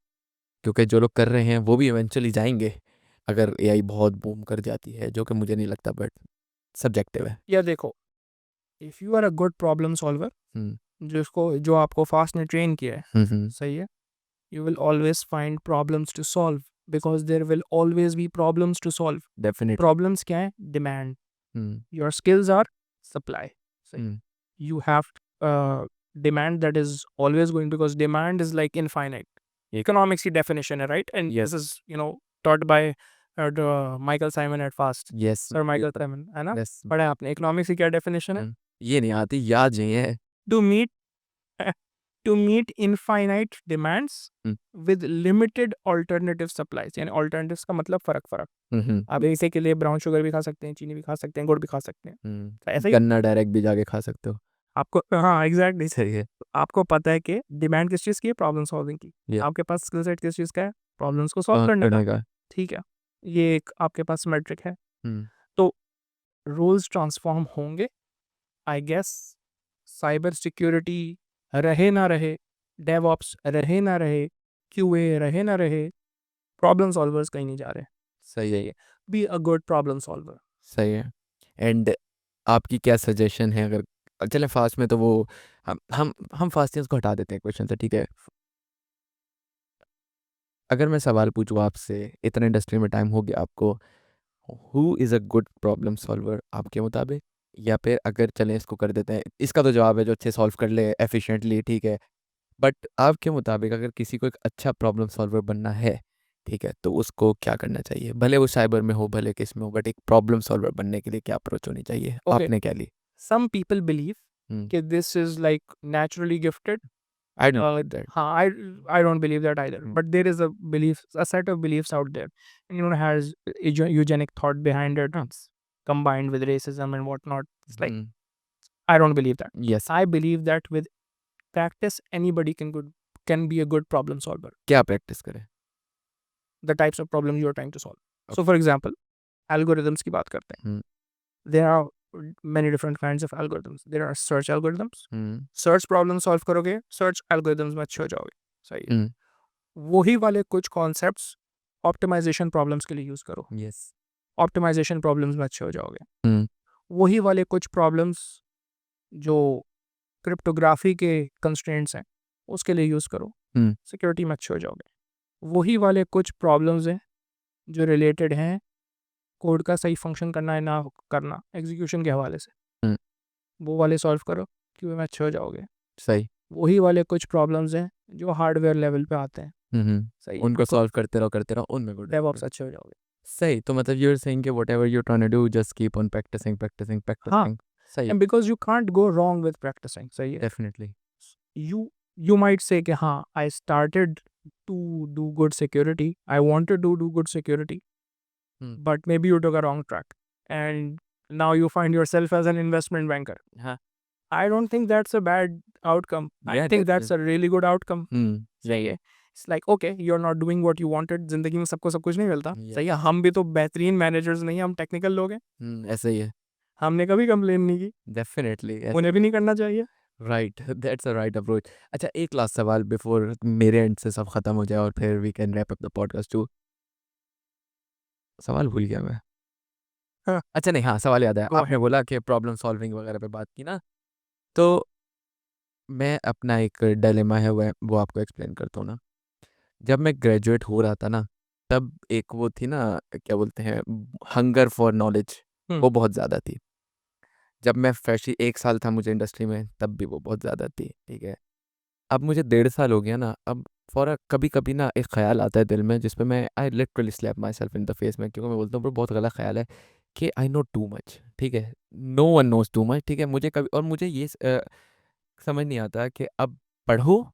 क्योंकि जो लोग कर रहे हैं वो भी इवेंचुअली जाएंगे अगर एआई बहुत बूम कर जाती है, जो कि मुझे नहीं लगता, बट सब्जेक्टिव है। या देखो, if you are a good problem solver, जो आपको फास्ट ने ट्रेन किया है, सही है, you will always find problems to solve because there will always be problems to solve. Definitely. Problems क्या है? Demand. Your skills are supply. सही. You have demand that is always going, because demand is like infinite. Economics की definition है, right? And Yes. this is taught by Michael Simon at FAST. Yes, Sir Michael Simon, है ना? Yes, पढ़ा है आपने? Economics की क्या definition है? ये नहीं आती, याद नहीं है। To meet to meet infinite demands with limited alternative supplies. यानी alternatives का मतलब फर्क. आप इसे के लिए ब्राउन शुगर भी खा सकते हैं, चीनी भी खा सकते हैं, गुड़ भी खा सकते हैं. तो ऐसा ही गन्ना डायरेक्ट भी जाके खा सकते हो। आपको, हाँ एग्जैक्टली. सही है। आपको पता है कि डिमांड किस चीज़ की है? प्रॉब्लम सॉल्विंग की. Yeah. आपके पास स्किल सेट किस चीज़ का है? प्रॉब्लम्स को सॉल्व करने का. ठीक है, ये एक आपके पास मैट्रिक है. तो रूल्स ट्रांसफॉर्म होंगे, आई गेस. साइबर सिक्योरिटी रहे ना रहे, डेवऑप्स रहे ना रहे, क्यूए रहे ना रहे, प्रॉब्लम सॉल्वर्स कहीं नहीं जा रहे. सही है, be a good problem solver. सही है। एंड आपकी क्या सजेशन है? अगर चलें फास्ट में, तो वो हम फास्टिंग्स को हटा देते हैं क्वेश्चन से, ठीक है। अगर मैं सवाल पूछूँ आपसे, इतना इंडस्ट्री में टाइम हो गया आपको, who is a good problem solver आपके मुताबिक? या फिर अगर चलें इसको कर देते हैं, इसका तो जवाब है जो अच्छे सॉल्व कर ले एफिशिएंटली, ठीक है, बट आपके मुताबिक अगर किसी को एक अच्छा प्रॉब्लम सॉल्वर बनना है, ठीक है, तो उसको क्या करना चाहिए? भले वो साइबर में हो, भले किस में हो, बट एक प्रॉब्लम सॉल्वर बनने के लिए क्या अप्रोच होनी चाहिए? Okay. आपने क्या ली? Some people believe कि this is like naturally gifted. I don't that. हाँ, I don't believe that either. But there is a set of beliefs out there, and has eugenic thought behind it, combined with racism and whatnot. It's like I don't believe that. Yes, I believe that with practice, anybody can be a good problem solver. क्या practice करें? The types of problems you are trying to solve. So, for example, algorithms की बात करते हैं, there are many different kinds of algorithms. There are search algorithms. Search problem solve करोगे, search algorithms में अच्छे हो जाओगे. सही है. वही वाले कुछ कॉन्सेप्ट्स ऑप्टिमाइजेशन प्रॉब्लम्स के लिए यूज करो, यस ऑप्टिमाइजेशन प्रॉब्लम्स में अच्छे हो जाओगे. वही वाले कुछ प्रॉब्लम्स जो क्रिप्टोग्राफी के कंस्ट्रेंट्स हैं उसके लिए यूज करो, सिक्योरिटी में अच्छे हो जाओगे. वही वाले कुछ प्रॉब्लम्स हैं जो रिलेटेड हैं कोड का सही फंक्शन करना है ना करना एग्जीक्यूशन के हवाले से, वो वाले सॉल्व करो, क्यों में अच्छे हो जाओगे. सही. वही वाले कुछ प्रॉब्लम्स हैं जो हार्डवेयर लेवल पे आते हैं. सही है. उनको सॉल्व करते रहो उनमें गुड. DevOps अच्छे हो जाओगे. सही. तो मतलब यू आर सेइंग कि whatever you are trying to do just keep on practicing. हाँ. सही. And because you can't go wrong with practicing. सही है. डेफिनेटली. You might say कि हाँ, I started to do good security. I wanted to do good security. But maybe you took a wrong track. And now you find yourself as an investment banker. हाँ. I don't think that's a bad outcome. I Yeah, think that's a really good outcome. सही है. It's like, okay, you're not doing what you wanted. जिंदगी में सबको सब कुछ नहीं मिलता. Yeah. सही है. हम भी तो बेहतरीन मैनेजर्स नहीं हैं, हम टेक्निकल लोग हैं. ऐसा ही है. हमने कभी कंप्लेन नहीं की. डेफिनेटली. उन्हें भी नहीं करना चाहिए. Right. That's a right approach. अच्छा, एक लास्ट सवाल बिफोर मेरे एंड से सब खत्म हो जाए और फिर we can wrap up the podcast too. सवाल भूल गया मैं. हाँ. अच्छा नहीं, हाँ सवाल याद है. Go आपने बोला कि प्रॉब्लम सॉल्विंग वगैरह पे बात की ना, तो मैं अपना एक डायलेमा है वो आपको एक्सप्लेन करता हूँ ना. जब मैं ग्रेजुएट हो रहा था ना, तब एक वो थी ना, क्या बोलते हैं, हंगर फॉर नॉलेज, वो बहुत ज़्यादा थी. जब मैं फ्रेश 1 साल था मुझे इंडस्ट्री में, तब भी वो बहुत ज़्यादा थी. ठीक है. अब मुझे 1.5 साल हो गया ना, अब कभी कभी ना एक ख्याल आता है दिल में जिस पे मैं I literally slap myself in the face में, क्योंकि मैं बोलता हूँ बहुत गलत ख्याल है कि आई नो टू मच. ठीक है. No one knows too much. ठीक है. मुझे कभी और मुझे ये समझ नहीं आता कि अब पढ़ो,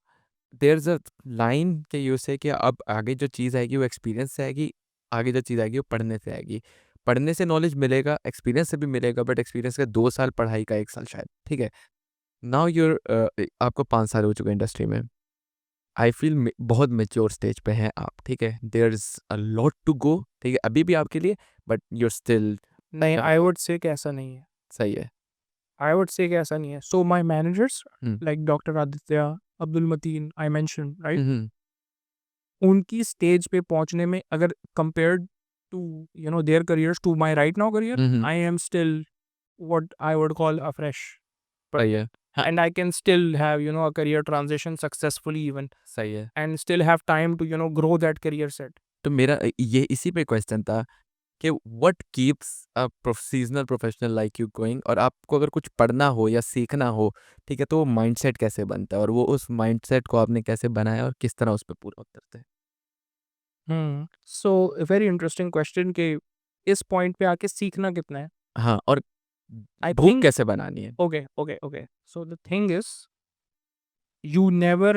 देयर इज़ अ लाइन के यूज से कि अब आगे जो चीज़ आएगी वो एक्सपीरियंस से आएगी, आगे जो चीज़ आएगी वो पढ़ने से आएगी. पढ़ने से नॉलेज मिलेगा, एक्सपीरियंस से भी मिलेगा, बट एक्सपीरियंस का 2 साल, पढ़ाई का 1 साल शायद. ठीक है. नाउ यूर आपको 5 साल हो चुके हैं इंडस्ट्री में. आई फील बहुत मेच्योर स्टेज पे हैं आप. ठीक है. There is a lot to go. ठीक है. अभी भी आपके लिए, बट यूर स्टिल. नहीं, आई वुड से कि ऐसा नहीं है. सही है. I would say कि ऐसा नहीं है. So my managers, Hmm. like Dr. Aditya, Abdul Mateen, I mentioned, right? Mhm. उनकी स्टेज पे पहुंचने में अगर compared to their careers to my right now career, Mhm. I am still what I would call a fresh, सही है. हाँ. and I can still have a career transition successfully even, सही है. and still have time to grow that career set. तो मेरा ये इसी पे क्वेश्चन था कि what keeps a seasonal professional like you going, और आपको अगर कुछ पढ़ना हो या सीखना हो, ठीक है, तो वो माइंडसेट कैसे बनता है और वो उस माइंडसेट को आपने कैसे बनाया और किस तरह उस पे पूरा उतरते हैं. So a very interesting question कि इस पॉइंट पे आके सीखना कितना है. हाँ. और I भूख think कैसे बनानी है. okay. So the thing is, you never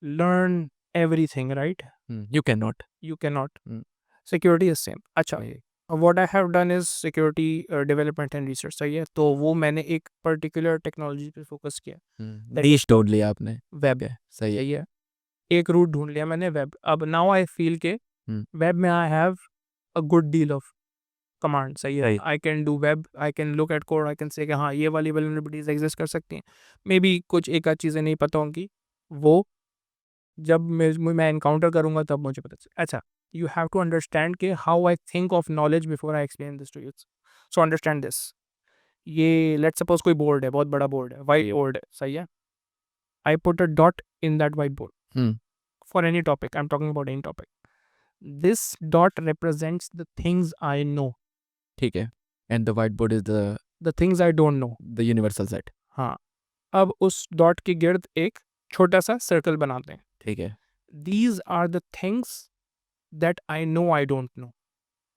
learn everything, right? You can not. You cannot. Hmm. Security is same. अच्छा, what I have done is security development and research. सही है. तो वो मैंने एक particular technology पे फोकस किया. नीश ढूंढ लिया आपने. वेब है. सही है. सही है. एक रूट ढूंढ लिया मैंने वेब. अब now I feel के वेब में I have a good deal of command. सही है. सही. I can do web, I can look at code, I can say कि हाँ ये वाली vulnerabilities exist कर सकती हैं. Maybe कुछ एक आध चीज़ें नहीं पता होंगी, वो जब मैं एनकाउंटर करूंगा तब मुझे पता चले. अच्छा, you have to understand कि how I think of knowledge before I explain this to you. So understand this. ये let's suppose कोई बोर्ड है, बहुत बड़ा बोर्ड है, white बोर्ड है. सही है. I put a dot in that whiteboard for any topic. I'm talking about any topic. This dot represents the things I know, ठीक है. And the white board is the things I don't know. The universal set. हाँ. अब उस dot के गिर्द एक छोटा सा सर्कल बनाते हैं. ठीक है. These are the things that I know I don't know.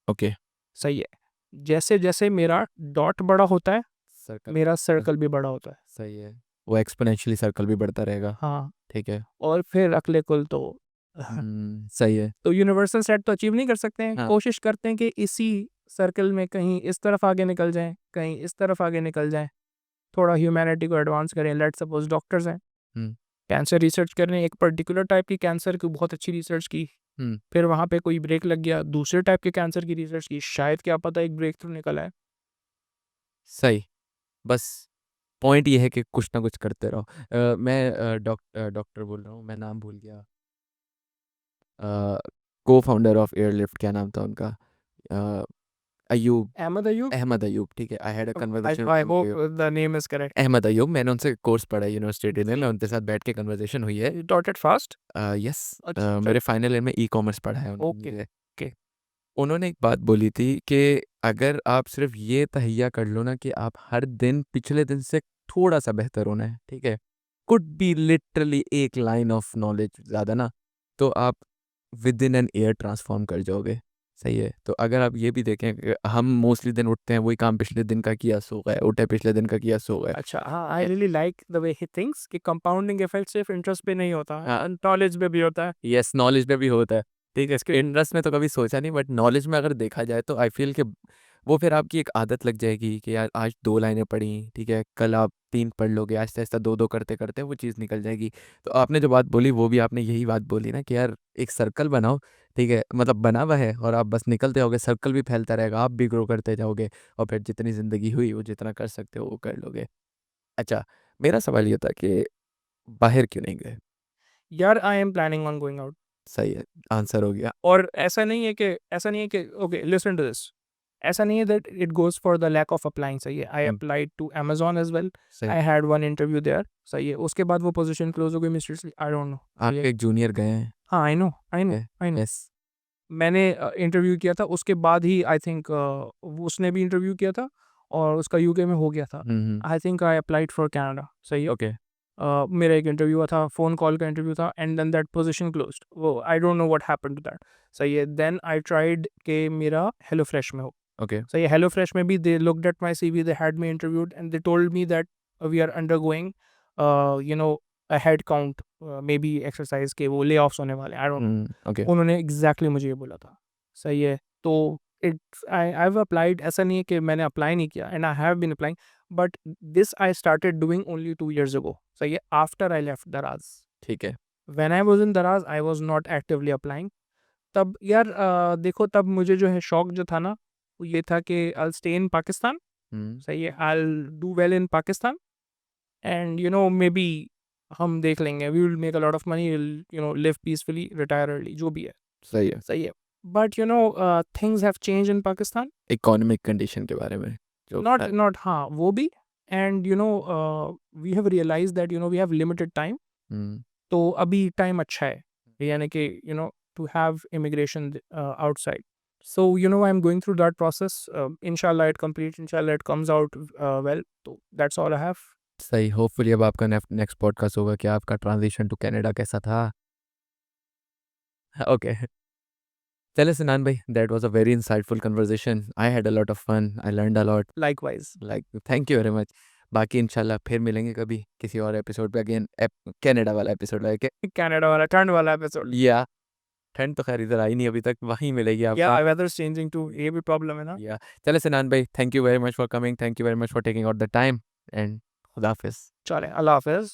Okay. सही है. जैसे जैसे मेरा डॉट बड़ा होता है, सर्कल. मेरा सर्कल भी बड़ा होता है. सही है. वो एक्सपोनेंशियली सर्कल भी बढ़ता रहेगा. हाँ. ठीक है. और फिर अगले कुल तो सही है. तो यूनिवर्सल सेट तो अचीव नहीं कर सकते हैं. हाँ. कोशिश करते हैं कि इसी सर्कल में कहीं इस तरफ आगे निकल जाएं, कहीं इस तरफ आगे निकल जाएं, थोड़ा ह्यूमैनिटी को एडवांस करें. लेट्स सपोज डॉक्टर्स हैं, कैंसर रिसर्च कर रहे हैं, एक पर्टिकुलर टाइप की कैंसर की बहुत अच्छी रिसर्च की, फिर वहाँ पे कोई ब्रेक लग गया, दूसरे टाइप के कैंसर की रिसर्च की, शायद क्या पता एक ब्रेक थ्रू निकल आए। सही। बस पॉइंट ये है कि कुछ ना कुछ करते रहो। मैं डॉक्टर बोल रहा हूँ, मैं नाम भूल गया। को फाउंडर ऑफ एयरलिफ्ट, क्या नाम था उनका? अ, अयूब, अहमद अयूब, अहमद अयूब, ठीक है। I had a conversation I with hope the name is correct. Ahmed Ayub. मैंने उनसे कोर्स पढ़ा है यूनिवर्सिटी में, मैं उनके साथ बैठ के कन्वर्सेशन हुई है। You taught it fast? Yes, अच्छा मेरे फाइनल ईयर में ई कॉमर्स पढ़ा है ओके उन्होंने। ओके। उन्होंने एक बात बोली थी कि अगर आप सिर्फ ये तहैया कर लो ना कि आप हर दिन पिछले दिन से थोड़ा सा बेहतर होना है, ठीक है, कुड बी लिटरली एक लाइन ऑफ नॉलेज ज़्यादा ना, तो आप with in an year transform कर जाओगे। सही है। तो अगर आप ये भी देखें कि हम मोस्टली दिन उठते हैं, वही काम पिछले दिन का किया सो गए, उठे पिछले दिन का किया सो गए। अच्छा हाँ, I really like the way he thinks कि कंपाउंडिंग इफेक्ट सिर्फ इंटरेस्ट पे नहीं होता है, हाँ, नॉलेज पे भी होता है। यस, नॉलेज में भी होता है। ठीक है, इसके इंटरेस्ट में तो कभी सोचा नहीं, बट नॉलेज में अगर देखा जाए तो आई फील कि वो फिर आपकी एक आदत लग जाएगी कि यार आज 2 लाइनें पढ़ी, ठीक है, कल आप 3 पढ़ लोगे, आहिस्ता-आहिस्ता 2-2 करते-करते वो चीज़ निकल जाएगी। तो आपने जो बात बोली वो भी आपने यही बात बोली ना कि यार एक सर्कल बनाओ, ठीक है, मतलब बना हुआ है और आप बस निकलते जाओगे, सर्कल भी फैलता रहेगा, आप भी ग्रो करते जाओगे और फिर जितनी ज़िंदगी हुई वो जितना कर सकते हो वो कर लोगे। अच्छा, मेरा सवाल ये था कि बाहर क्यों नहीं गए? यार I am planning on going out. सही है, आंसर हो गया। और ऐसा नहीं है कि ओके लिसन टू दिस, ऐसा नहीं है that it goes for the lack of applying. सही है, I hmm, applied to Amazon as well, सही। I had one interview there. सही है, उसके बाद वो पोजीशन क्लोज हो गई मिस्टीरियसली, आई डोंट नो। आपके एक जूनियर गए हैं। हाँ I know I know okay, I know. Yes. मैंने इंटरव्यू किया था, उसके बाद ही आई थिंक उसने भी इंटरव्यू किया था और उसका यूके में हो गया था। Hmm, hmm. I think I applied for Canada. सही है। ओके, मेरा एक इंटरव्यू हुआ था, फ़ोन कॉल का इंटरव्यू था, and then that position closed. वो I don't know what happened to that. सही है, देन आई ट्राइड कि मेरा हेलो फ्रेश में हो। ओके। सही है, हेलो फ्रेश में भी they looked at my CV, they had me interviewed and they told me that we are undergoing you know a head count maybe exercise के वो ले ऑफ्स होने वाले हैं, आई डोंट नो। ओके, उन्होंने exactly मुझे ये बोला था। सही है, तो इट्स आई हैव अप्लाइड, ऐसा नहीं है कि मैंने अप्लाई नहीं किया, and I have been applying, but this I started doing only 2 years ago। सही है, आफ्टर आई लेफ्ट दराज। ठीक है। व्हेन आई वाज इन दराज I was not actively applying. तब यार देखो तब मुझे जो है शौक जो था ना, वो ये था कि I stay in Pakistan. Hmm, सही है, I do well in Pakistan, and maybe हम देख लेंगे, we will make a lot of money, live peacefully, retire early, जो भी है। सही है। सही है, but things have change in Pakistan. Economic condition के बारे में जो नॉट नॉट हाँ, वो भी, and we have realize that we have limited time. Hmm, तो अभी टाइम अच्छा है, यानी कि to have immigration outside. So I am going through that process, इंशाल्लाह इट कंप्लीट, इंशाल्लाह इट कम्स आउट वेल। तो दैट्स ऑल आई हैव। सही। होपफुली अब आपका नेक्स्ट पॉडकास्ट होगा कि आपका ट्रांज़िशन टू कनाडा कैसा था? ओके। चलिए सिनान भाई, that was a very insightful conversation. I had a lot of fun, I learned a lot, likewise. Like thank you very much. बाकी इंशाल्लाह फिर मिलेंगे कभी किसी और एपिसोड पे अगेन, कनाडा वाला एपिसोड लेके। कनाडा वाला ठंड वाला एपिसोड। या ठंड तो खैर इधर आई नहीं अभी तक, वहीं मिलेगी या आपको। वेदर चेंजिंग टू, ये भी प्रॉब्लम है ना। या चले सिनान भाई, thank you very much for coming, thank you very much for taking out the time, and खुदा हाफिज़। चले, अल्लाह हाफिज।